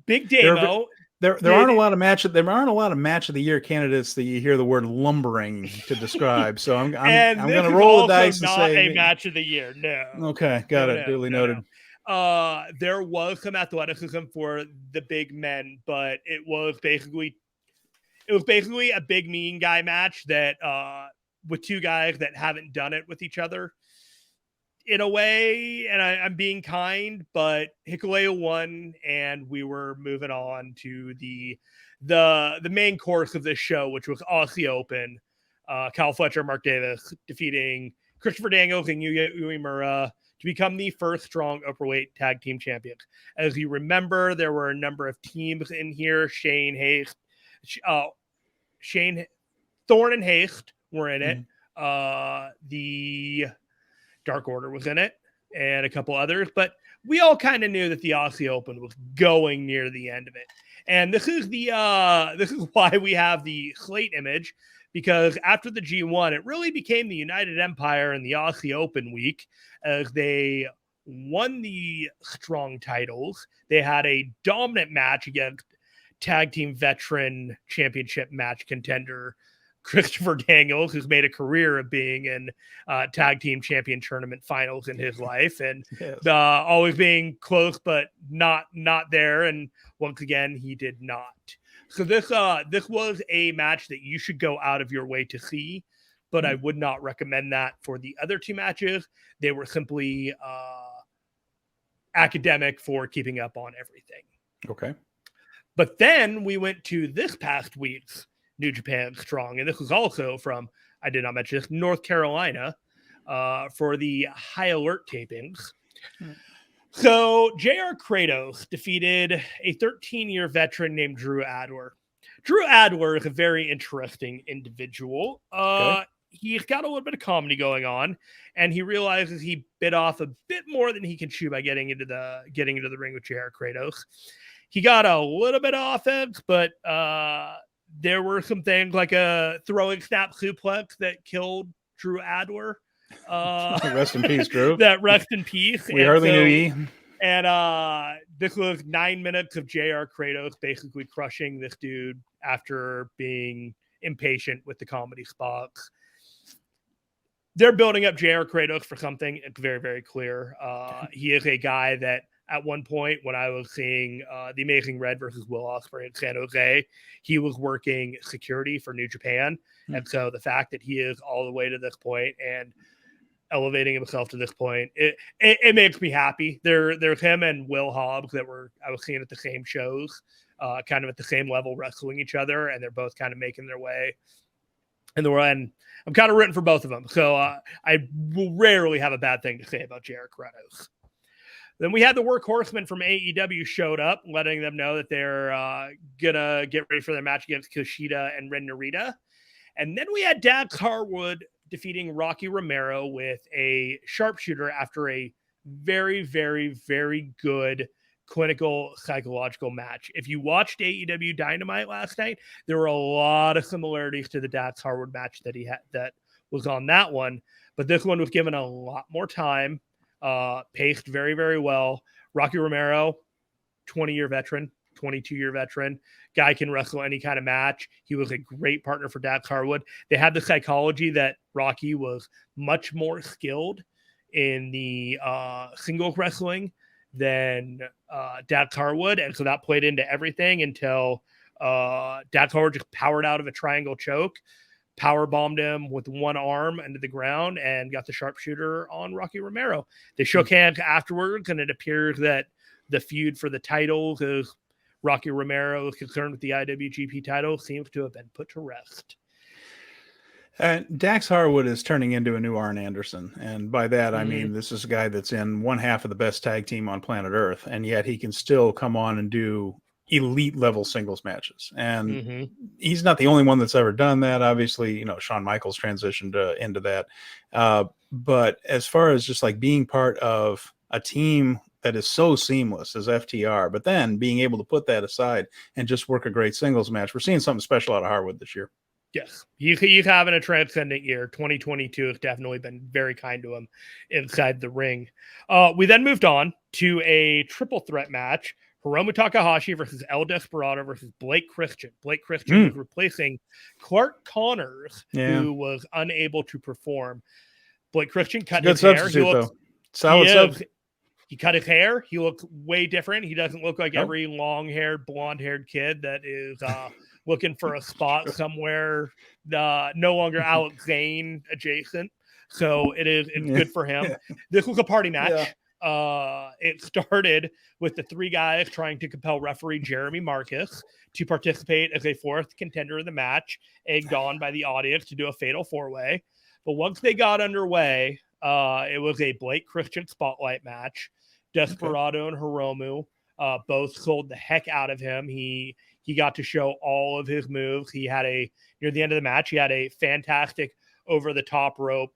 Big Damo. There aren't a lot of match of the year candidates that you hear the word lumbering to describe. So I'm going to roll the dice and say a match of the year. No. Okay, got it. Duly noted. There was some athleticism for the big men, but it was basically a big mean guy match that with 2 guys that haven't done it with each other in a way, and I'm being kind, but Hikuleo won, and we were moving on to the main course of this show, which was Aussie Open. Kyle Fletcher, Mark Davis defeating Christopher Daniels and Yuya Uemura to become the first Strong Upperweight Tag Team Champions. As you remember, there were a number of teams in here. Thorne and Haste were in it. The Dark Order was in it, and a couple others, but we all kind of knew that the Aussie Open was going near the end of it. And this is why we have the slate image, because after the G1, it really became the United Empire and the Aussie Open week as they won the Strong titles. They had a dominant match against tag team veteran championship match contender Christopher Daniels, who's made a career of being in tag team champion tournament finals in his life, and always being close but not there. And once again, he did not. So this was a match that you should go out of your way to see, but I would not recommend that for the other 2 matches. They were simply academic for keeping up on everything. Okay. But then we went to this past week's New Japan Strong, and this was also from, I did not mention this, North Carolina, for the High Alert tapings. So JR Kratos defeated a 13-year veteran named Drew Adler. Drew Adler is a very interesting individual. He's got a little bit of comedy going on, and he realizes he bit off a bit more than he can chew by getting into the ring with JR Kratos. He got a little bit of offense, but there were some things like a throwing snap suplex that killed Drew Adler. Rest in peace, Drew. That rest in peace. We hardly knew ye. And this was 9 minutes of JR Kratos basically crushing this dude after being impatient with the comedy spots. They're building up JR Kratos for something. It's very, very clear. He is a guy that at one point when I was seeing The Amazing Red versus Will Ospreay in San Jose, he was working security for New Japan. And so the fact that he is all the way to this point and elevating himself to this point, it makes me happy. There's him and Will Hobbs that I was seeing at the same shows, kind of at the same level wrestling each other, and they're both kind of making their way in the world. And I'm kind of rooting for both of them. So I will rarely have a bad thing to say about JR Kratos. Then we had the workhorsemen from AEW showed up, letting them know that they're gonna get ready for their match against Kushida and Ren Narita. And then we had Dax Harwood defeating Rocky Romero with a sharpshooter after a very, very, very good clinical psychological match. If you watched AEW Dynamite last night, there were a lot of similarities to the Dax Harwood match that he had that was on that one, but this one was given a lot more time, paced very, very well. Rocky Romero, 20-year veteran, 22-year veteran. Guy can wrestle any kind of match. He was a great partner for Dax Harwood. They had the psychology that Rocky was much more skilled in the singles wrestling than Dax Harwood, and so that played into everything until Dax Harwood just powered out of a triangle choke, power bombed him with one arm into the ground, and got the sharpshooter on Rocky Romero. They shook hands afterwards, and it appears that the feud for the titles is Rocky Romero is concerned with the IWGP title seems to have been put to rest. Dax Harwood is turning into a new Arn Anderson. And by that, I mean, this is a guy that's in one half of the best tag team on planet Earth. And yet he can still come on and do elite level singles matches. And he's not the only one that's ever done that. Obviously, Shawn Michaels transitioned into that. But as far as just like being part of a team that is so seamless as FTR, but then being able to put that aside and just work a great singles match, we're seeing something special out of Harwood this year. Yes, he's having a transcendent year. 2022 has definitely been very kind to him inside the ring. We then moved on to a triple threat match. Hiromu Takahashi versus El Desperado versus Blake Christian. Blake Christian was replacing Clark Connors, who was unable to perform. Blake Christian cut his hair. He cut his hair. He looked way different. He doesn't look like every long-haired, blonde-haired kid that is looking for a spot somewhere, no longer Alex Zane adjacent. So it's good for him. This was a party match. It started with the three guys trying to compel referee Jeremy Marcus to participate as a fourth contender in the match, egged on by the audience to do a fatal four-way. But once they got underway, it was a Blake Christian spotlight match. Desperado and Hiromu both sold the heck out of him. He got to show all of his moves. He had near the end of the match, he had a fantastic over the top rope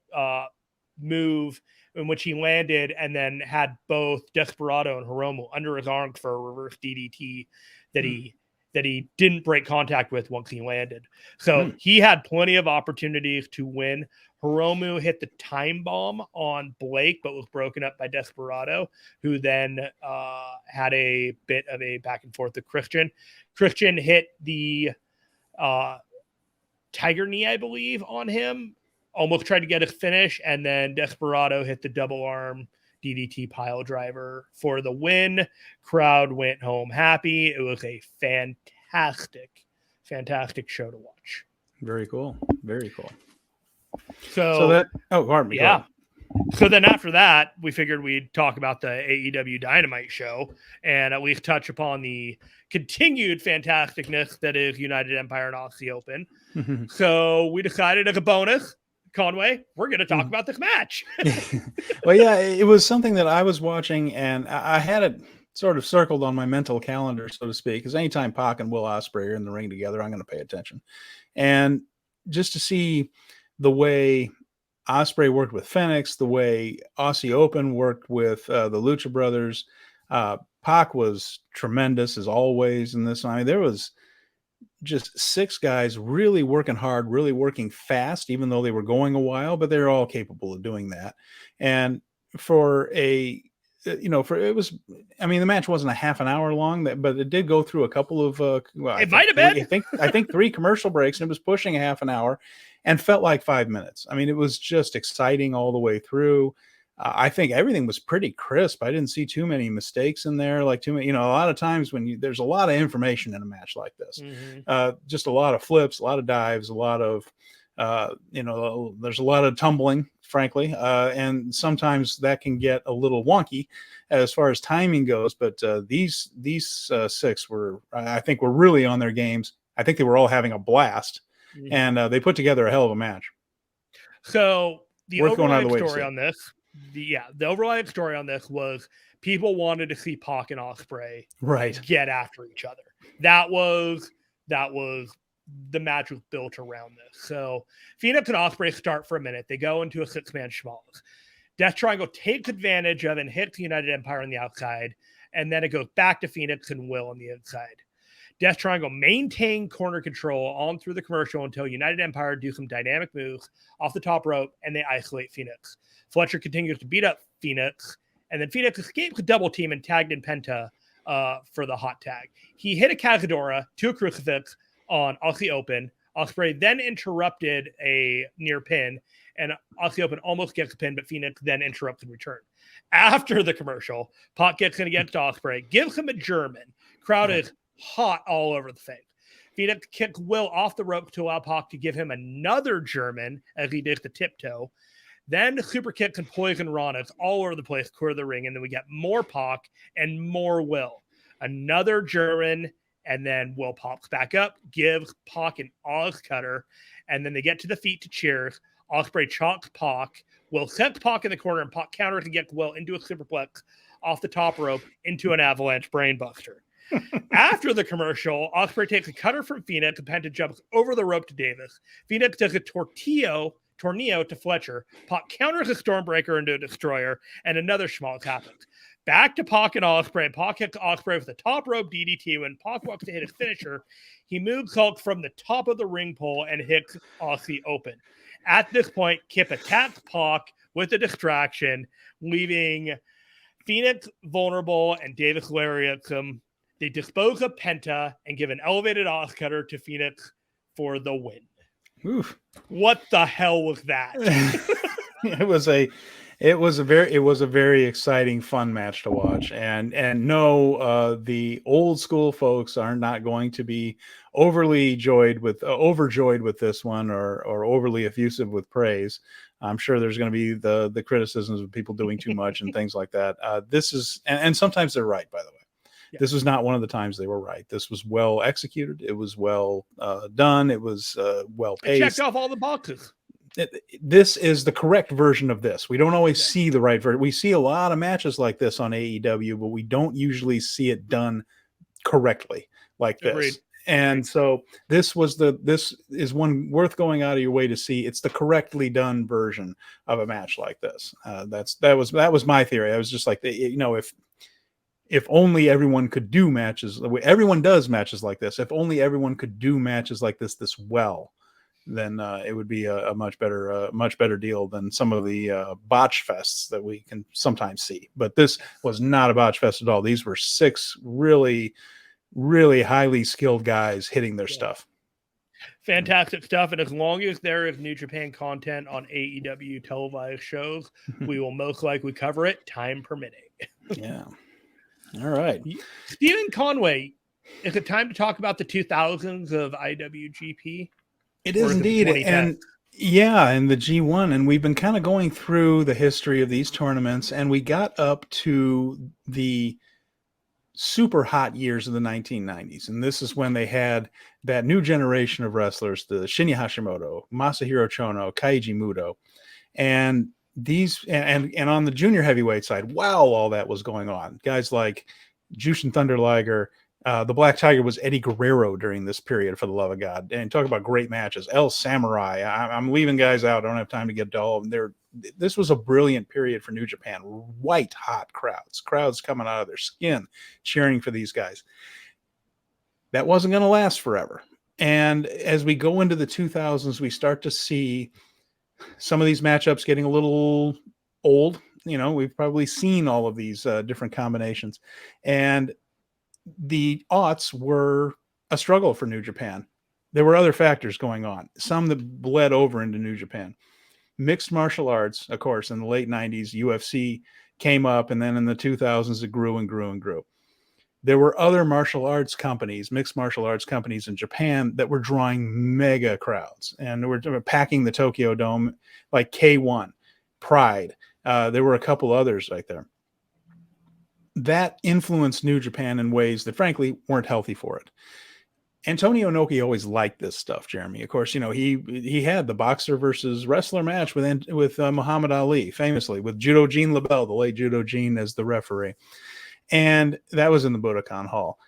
move in which he landed and then had both Desperado and Hiromu under his arms for a reverse DDT that he didn't break contact with once he landed. So he had plenty of opportunities to win. Hiromu hit the time bomb on Blake, but was broken up by Desperado, who then had a bit of a back and forth with Christian. Christian hit the Tiger Knee, I believe, on him, almost tried to get a finish, and then Desperado hit the double arm DDT pile driver for the win. Crowd went home happy. It was a fantastic show to watch. Very cool. Very cool. So then after that, we figured we'd talk about the AEW Dynamite show and at least touch upon the continued fantasticness that is United Empire and Aussie Open. So we decided as a bonus, Conway, we're going to talk about this match. Well, yeah, it was something that I was watching and I had it sort of circled on my mental calendar, so to speak, because anytime Pac and Will Ospreay are in the ring together, I'm going to pay attention. And just to see the way Ospreay worked with Fenix, the way Aussie Open worked with the Lucha Brothers, Pac was tremendous as always in this. I mean, there was just six guys really working hard, really working fast, even though they were going a while, but they're all capable of doing that. And for a you know, I mean, the match wasn't a half an hour long, but it did go through a couple of, well, it might have been. I think 3 commercial breaks, and it was pushing a half an hour and felt like 5 minutes. I mean, it was just exciting all the way through. I think everything was pretty crisp. I didn't see too many mistakes in there, like too many, you know, a lot of times when there's a lot of information in a match like this, just a lot of flips, a lot of dives, a lot of, you know, there's a lot of tumbling, frankly, and sometimes that can get a little wonky as far as timing goes. But these 6 were, I think, were really on their games. I think they were all having a blast, and they put together a hell of a match. So the overall story on this, the overall story on this was people wanted to see Pac and Ospreay get after each other. That was the match was built around this. So Phoenix and Ospreay start for a minute. They go into a 6-man schmaltz. Death Triangle takes advantage of and hits the United Empire on the outside, and then it goes back to Phoenix and Will on the inside. Death Triangle maintain corner control on through the commercial until United Empire do some dynamic moves off the top rope, and they isolate Phoenix. Fletcher continues to beat up Phoenix, and then Phoenix escapes a double team and tagged in Penta for the hot tag. He hit a Cazadora to a crucifix on Aussie Open. Ospreay then interrupted a near pin, and Aussie Open almost gets a pin, but Phoenix then interrupts and return. After the commercial, Pac gets in against Ospreay, gives him a German. Crowd is hot all over the face. Phoenix kicks Will off the rope to allow Pac to give him another German as he does the tiptoe. Then super kicks and poison Ranas all over the place, clear the ring, and then we get more Pac and more Will. Another German, and then Will pops back up, gives Pac an Oz cutter, and then they get to the feet to cheers. Ospreay chalks Pac. Will sets Pac in the corner, and Pac counters and gets Will into a superplex off the top rope into an avalanche brainbuster. After the commercial, Ospreay takes a cutter from Phoenix, and Penta jumps over the rope to Davis. Phoenix does a tornado to Fletcher. Pac counters a Stormbreaker into a Destroyer, and another schmaltz happens. Back to Pac and Ospreay. Pac hits Ospreay with the top rope DDT. When Pac walks to hit his finisher, he moves Hulk from the top of the ring pole and hits Aussie Open. At this point, Kip attacks Pac with a distraction, leaving Phoenix vulnerable and Davis lariats him. They dispose of Penta and give an elevated Oz cutter to Phoenix for the win. Oof. What the hell was that? It was a very exciting, fun match to watch. And no, the old school folks are not going to be overjoyed with this one, or overly effusive with praise. I'm sure there's going to be the criticisms of people doing too much and things like that. This is, and sometimes they're right, by the way. Yeah. This was not one of the times they were right. This was well executed. It was well done. It was well paced. It checked off all the boxes. This is the correct version of this. We don't always see the right version. We see a lot of matches like this on AEW, but we don't usually see it done correctly like this. Agreed. And so this is one worth going out of your way to see. It's the correctly done version of a match like this. That was my theory. I was just like, you know, if only everyone could do matches. Everyone does matches like this. If only everyone could do matches like this well, then it would be a much better deal than some of the botch fests that we can sometimes see. But this was not a botch fest at all. These were 6 really, really highly skilled guys hitting their stuff. Fantastic stuff. And as long as there is New Japan content on AEW televised shows, we will most likely cover it, time permitting. Yeah. All right. Stephen Conway, is it time to talk about the 2000s of IWGP? It is indeed. And the G1. And we've been kind of going through the history of these tournaments, and we got up to the super hot years of the 1990s. And this is when they had that new generation of wrestlers, the Shinya Hashimoto, Masahiro Chono, Kaiji Muto, and these, and on the junior heavyweight side, all that was going on. Guys like Jushin Thunder Liger, the Black Tiger was Eddie Guerrero during this period, for the love of God. And talk about great matches. El Samurai. I'm leaving guys out. I don't have time to get to all of them. This was a brilliant period for New Japan. White hot crowds coming out of their skin, cheering for these guys. That wasn't going to last forever. And as we go into the 2000s, we start to see some of these matchups getting a little old, we've probably seen all of these different combinations. And the aughts were a struggle for New Japan. There were other factors going on, some that bled over into New Japan. Mixed martial arts, of course, in the late 90s, UFC came up, and then in the 2000s, it grew and grew and grew. There were other martial arts companies, mixed martial arts companies in Japan that were drawing mega crowds, and they were packing the Tokyo Dome, like K1, Pride. There were a couple others right there. That influenced New Japan in ways that, frankly, weren't healthy for it. Antonio Inoki always liked this stuff, Jeremy. Of course, he had the boxer versus wrestler match with Muhammad Ali, famously, with Judo Gene LaBelle, the late Judo Gene, as the referee. And that was in the Budokan Hall.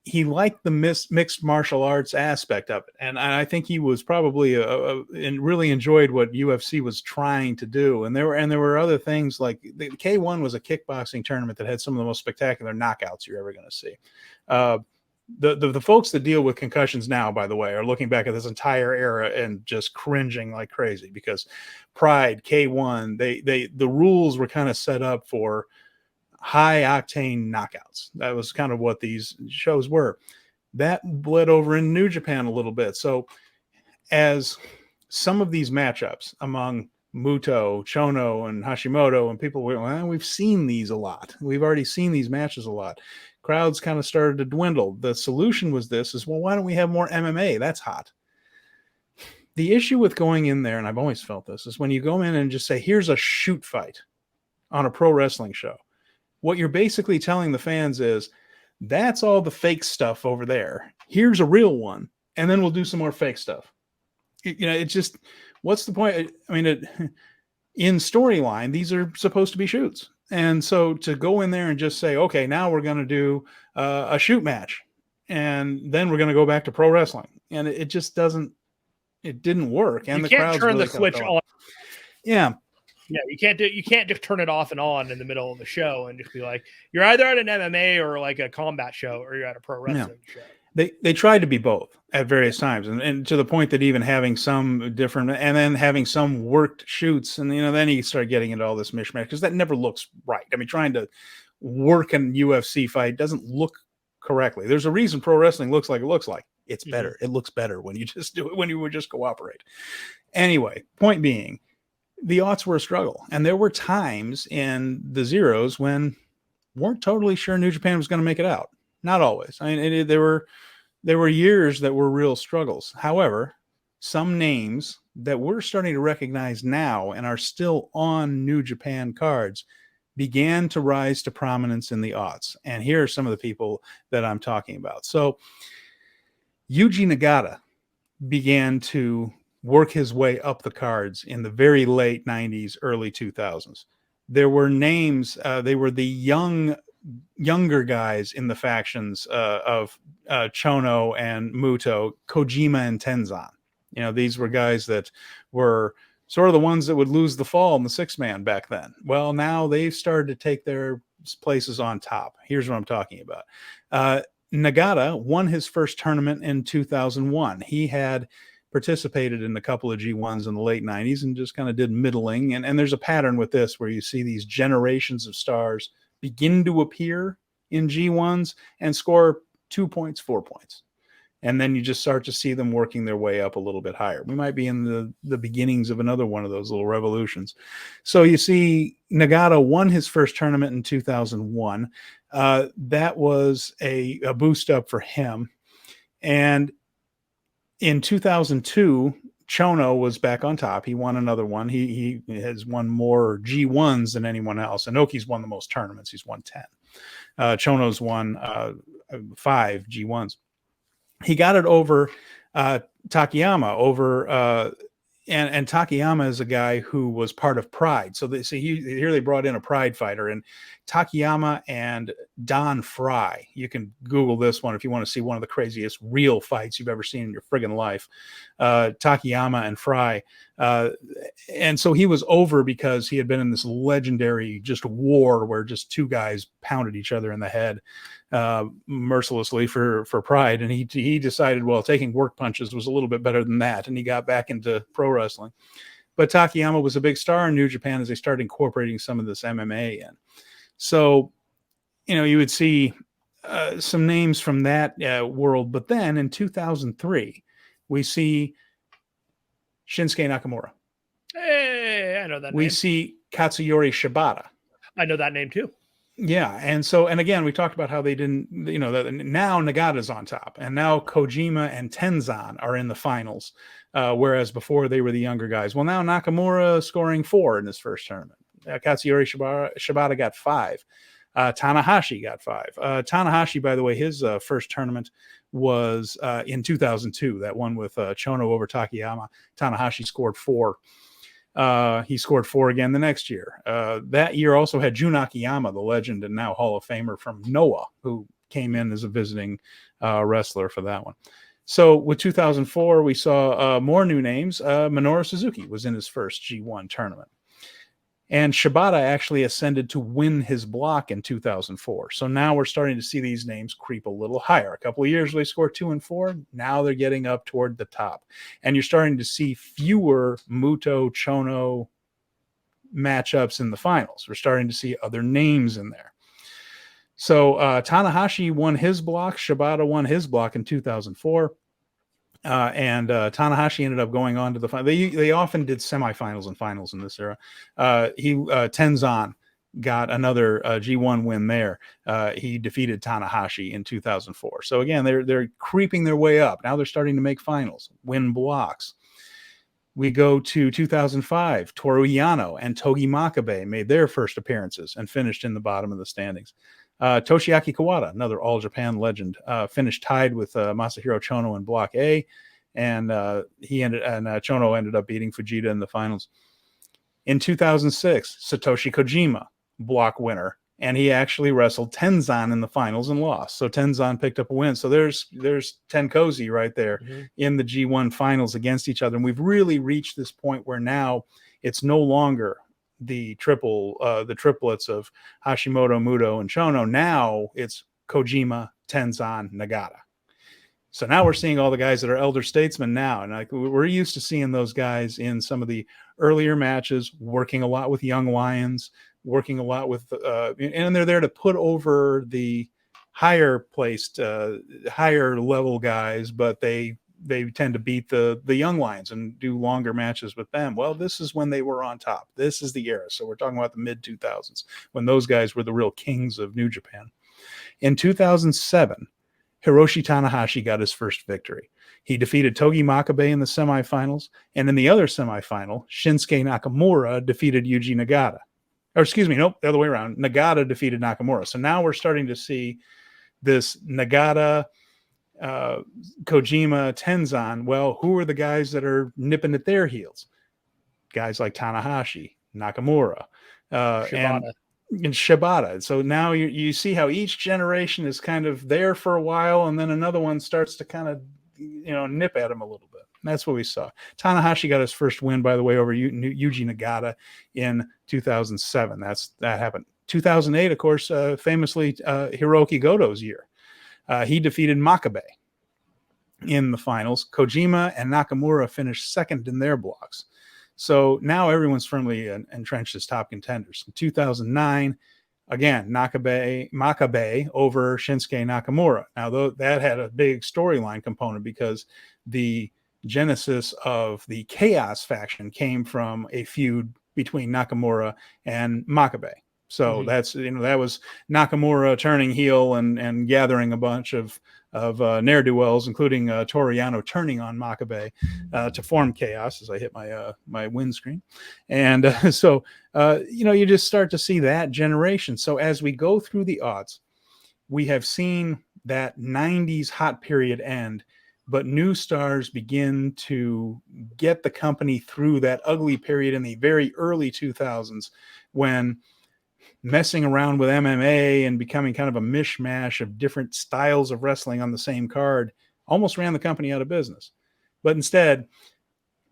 He liked the mixed martial arts aspect of it. And I think he was probably and really enjoyed what UFC was trying to do. And there were other things, like the K1 was a kickboxing tournament that had some of the most spectacular knockouts you're ever going to see. The folks that deal with concussions now, by the way, are looking back at this entire era and just cringing like crazy, because Pride, K1, the rules were kind of set up for high octane knockouts. That was kind of what these shows were. That bled over in New Japan a little bit. So as some of these matchups among Muto, Chono, and Hashimoto, and people were, well, we've seen these a lot. We've already seen these matches a lot. Crowds kind of started to dwindle. The solution was well, why don't we have more MMA? That's hot. The issue with going in there, and I've always felt this, is when you go in and just say, here's a shoot fight on a pro wrestling show, what you're basically telling the fans is, that's all the fake stuff over there. Here's a real one, and then we'll do some more fake stuff. It's just, what's the point? I mean, in storyline, these are supposed to be shoots. And so to go in there and just say, okay, now we're going to do a shoot match, and then we're going to go back to pro wrestling. And it just didn't work. And you the can't crowds turn really the switch on. Yeah. Yeah, you can't just turn it off and on in the middle of the show and just be like, you're either at an MMA or like a combat show, or you're at a pro wrestling show. They tried to be both at various times, and to the point that even having some different, and then having some worked shoots, and then you start getting into all this mishmash, because that never looks right. I mean, trying to work a UFC fight doesn't look correctly. There's a reason pro wrestling looks like it looks like. It's better. It looks better when you just do it, when you would just cooperate. Anyway, point being, the aughts were a struggle, and there were times in the zeros when weren't totally sure New Japan was going to make it out. Not always. I mean, there were years that were real struggles. However, some names that we're starting to recognize now and are still on New Japan cards began to rise to prominence in the aughts. And here are some of the people that I'm talking about. So Eugene Nagata began to work his way up the cards in the very late 90s, early 2000s. There were names, they were the younger guys in the factions of Chono and Muto, Kojima and Tenzan. These were guys that were sort of the ones that would lose the fall in the six-man back then. Well, now they've started to take their places on top. Here's what I'm talking about. Nagata won his first tournament in 2001. He had participated in a couple of G1s in the late 90s and just kind of did middling. And there's a pattern with this where you see these generations of stars begin to appear in G1s and score 2 points, 4 points. And then you just start to see them working their way up a little bit higher. We might be in the beginnings of another one of those little revolutions. So you see Nagata won his first tournament in 2001. That was a boost up for him. And in 2002, Chono was back on top. He won another one. He has won more G1s than anyone else. Inoki's won the most tournaments. He's won 10. Chono's won 5 G1s. He got it over Takayama, and Takayama is a guy who was part of Pride. So here they brought in a Pride fighter, and Takayama and Don Fry. You can Google this one if you want to see one of the craziest real fights you've ever seen in your friggin' life. Takayama and Fry. And so he was over because he had been in this legendary just war where just two guys pounded each other in the head mercilessly for Pride. And he decided, well, taking work punches was a little bit better than that. And he got back into pro wrestling. But Takayama was a big star in New Japan as they started incorporating some of this MMA in. So, you would see some names from that world. But then in 2003, we see Shinsuke Nakamura. Hey, I know that name. We see Katsuyori Shibata. I know that name too. Yeah, and again, we talked about how they didn't, now Nagata's on top, and now Kojima and Tenzan are in the finals, whereas before they were the younger guys. Well, now Nakamura scoring 4 in his first tournament. Katsuyori Shibata got 5. Tanahashi got 5. Tanahashi, by the way, his first tournament was in 2002, that one with Chono over Takayama. Tanahashi scored 4. He scored 4 again the next year. That year also had Jun Akiyama, the legend and now Hall of Famer from Noah, who came in as a visiting wrestler for that one. So with 2004, we saw more new names. Minoru Suzuki was in his first G1 tournament. And Shibata actually ascended to win his block in 2004. So now we're starting to see these names creep a little higher. A couple of years they scored 2 and 4. Now they're getting up toward the top. And you're starting to see fewer Muto, Chono matchups in the finals. We're starting to see other names in there. So Tanahashi won his block. Shibata won his block in 2004. And Tanahashi ended up going on to the final. They often did semifinals and finals in this era. Tenzan got another G1 win there. He defeated Tanahashi in 2004. So again, they're creeping their way up. Now they're starting to make finals, win blocks. We go to 2005. Toru Yano and Togi Makabe made their first appearances and finished in the bottom of the standings. Toshiaki Kawada, another All Japan legend, finished tied with Masahiro Chono in Block A, and Chono ended up beating Fujita in the finals. In 2006, Satoshi Kojima, block winner, and he actually wrestled Tenzan in the finals and lost. So Tenzan picked up a win. So there's Tenkozy right there in the G1 finals against each other, and we've really reached this point where now it's no longer the triplets of Hashimoto, Muto, and Chono. Now it's Kojima, Tenzan, Nagata. So now we're seeing all the guys that are elder statesmen now, and like we're used to seeing those guys in some of the earlier matches, working a lot with young lions, working a lot with, and they're there to put over the higher placed, higher level guys, but they tend to beat the young lions and do longer matches with them. Well, this is when they were on top. This is the era. So we're talking about the mid 2000s when those guys were the real kings of New Japan. In 2007, Hiroshi Tanahashi got his first victory. He defeated Togi Makabe in the semifinals, and in the other semifinal, Shinsuke Nakamura defeated Yuji Nagata. Or excuse me, nope, the other way around. Nagata defeated Nakamura. So now we're starting to see this Nagata, Kojima, Tenzan. Well, who are the guys that are nipping at their heels? Guys like Tanahashi, Nakamura, Shibata. and Shibata. So now you see how each generation is kind of there for a while, and then another one starts to kind of nip at him a little bit. And that's what we saw. Tanahashi got his first win, by the way, over Yuji Nagata in 2007. That happened. 2008, of course, famously Hiroki Goto's year. He defeated Makabe in the finals. Kojima and Nakamura finished second in their blocks. So now everyone's firmly entrenched as top contenders. In 2009, again, Makabe over Shinsuke Nakamura. Now, that had a big storyline component because the genesis of the Chaos faction came from a feud between Nakamura and Makabe. So that was Nakamura turning heel and gathering a bunch of ne'er-do-wells, including Toru Yano turning on Makabe to form Chaos as I hit my windscreen. And so you just start to see that generation. So as we go through the odds, we have seen that 90s hot period end, but new stars begin to get the company through that ugly period in the very early 2000s when messing around with MMA and becoming kind of a mishmash of different styles of wrestling on the same card almost ran the company out of business. But instead,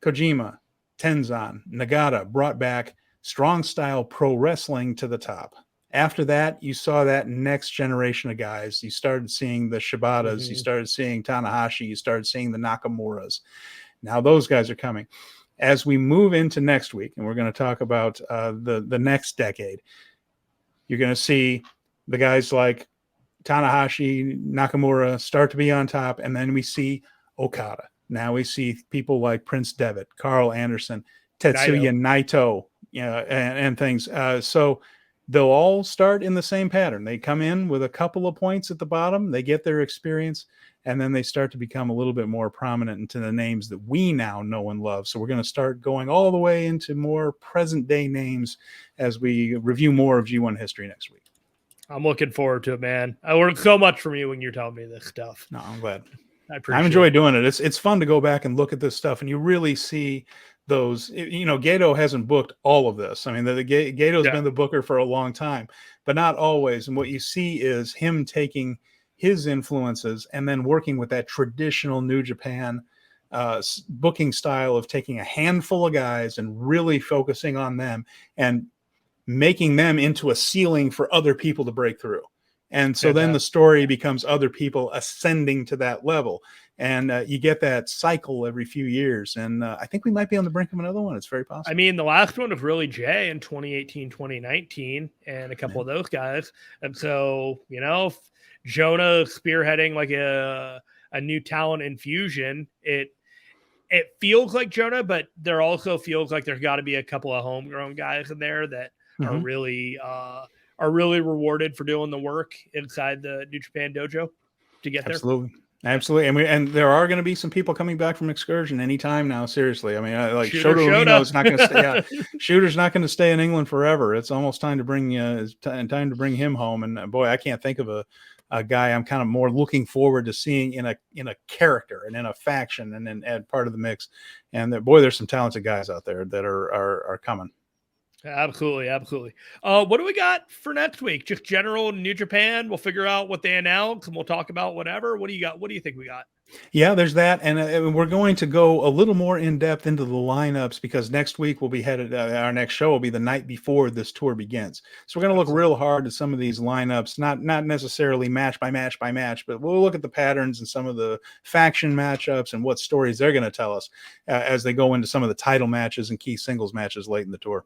Kojima, Tenzan, Nagata brought back strong style pro wrestling to the top. After that, you saw that next generation of guys. You started seeing the Shibatas, you started seeing Tanahashi, you started seeing the Nakamuras. Now those guys are coming. as we move into next week, and we're going to talk about the next decade, you're going to see the guys like Tanahashi, Nakamura start to be on top, and then we see Okada. Now we see people like Prince Devitt, Carl Anderson, Tetsuya Naito, and things. So they'll all start in the same pattern. They come in with a couple of points at the bottom, they get their experience, and then they start to become a little bit more prominent into the names that we now know and love. So we're going to start going all the way into more present day names as we review more of G1 history next week. I'm looking forward to it, man. I learned so much from you when you're telling me this stuff. No, I'm glad. I enjoy doing it. It's fun to go back and look at this stuff, and you really see those. Gato hasn't booked all of this. I mean, Gato's been the booker for a long time, but not always. And what you see is him taking his influences and then working with that traditional New Japan booking style of taking a handful of guys and really focusing on them and making them into a ceiling for other people to break through. And so then the story becomes other people ascending to that level. And you get that cycle every few years. And I think we might be on the brink of another one. It's very possible. I mean, the last one was really Jay in 2018, 2019, and a couple of those guys. And so, Jonah spearheading like a new talent infusion, it feels like Jonah, but there also feels like there's got to be a couple of homegrown guys in there that are really rewarded for doing the work inside the New Japan dojo to get there. Absolutely. And there are going to be some people coming back from excursion anytime now. Seriously. I mean, like Shota Umino is not going to stay. Yeah. Shooter's not going to stay in England forever. It's almost time to bring him home. And boy, I can't think of a guy I'm kind of more looking forward to seeing in a character and in a faction and part of the mix. And there's some talented guys out there that are coming. Absolutely. What do we got for next week? Just general New Japan. We'll figure out what they announce and we'll talk about whatever. What do you got? What do you think we got? Yeah, there's that. And we're going to go a little more in depth into the lineups because next week we'll be headed, our next show will be the night before this tour begins. So we're going to look real hard at some of these lineups, not necessarily match by match by match, but we'll look at the patterns and some of the faction matchups and what stories they're going to tell us as they go into some of the title matches and key singles matches late in the tour.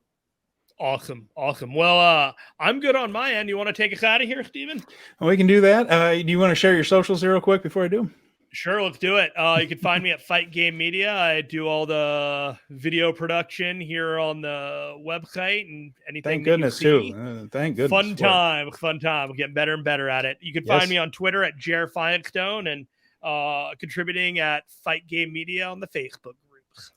Awesome. Well, I'm good on my end. You want to take us out of here, Steven? Well, we can do that. Do you want to share your socials here real quick before I do? Sure, let's do it. You can find me at Fight Game Media. I do all the video production here on the website and anything. Thank goodness, too. Thank goodness. Fun time. We're getting better and better at it. You can find me on Twitter at Jer Firestone and contributing at Fight Game Media on the Facebook groups.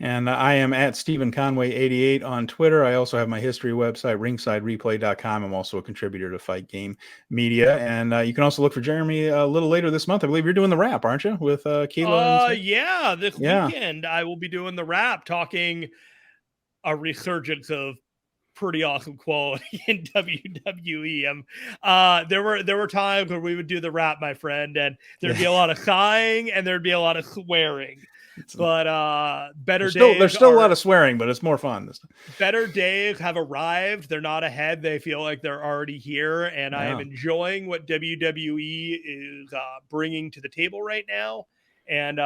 And I am at Stephen Conway 88 on Twitter. I also have my history website, ringsidereplay.com. I'm also a contributor to Fight Game Media. And you can also look for Jeremy a little later this month. I believe you're doing the wrap, aren't you? With Kilo? Yeah, this weekend I will be doing the wrap, talking a resurgence of pretty awesome quality in WWE. There were times where we would do the wrap, my friend, and there'd be a lot of sighing and there'd be a lot of swearing. But better days. There's still a lot of swearing, but it's more fun this time. Better days have arrived. They're not ahead. They feel like they're already here, and I am enjoying what WWE is bringing to the table right now. And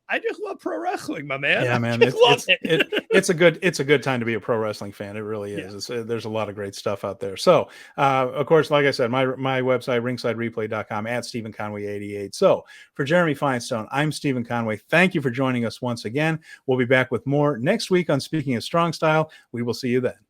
I just love pro wrestling, my man. Yeah, man, it's a good time to be a pro wrestling fan. It really is. There's a lot of great stuff out there. So, of course, like I said, my website, ringsidereplay.com, at Stephen Conway 88. So, for Jeremy Firestone, I'm Stephen Conway. Thank you for joining us once again. We'll be back with more next week on Speaking of Strong Style. We will see you then.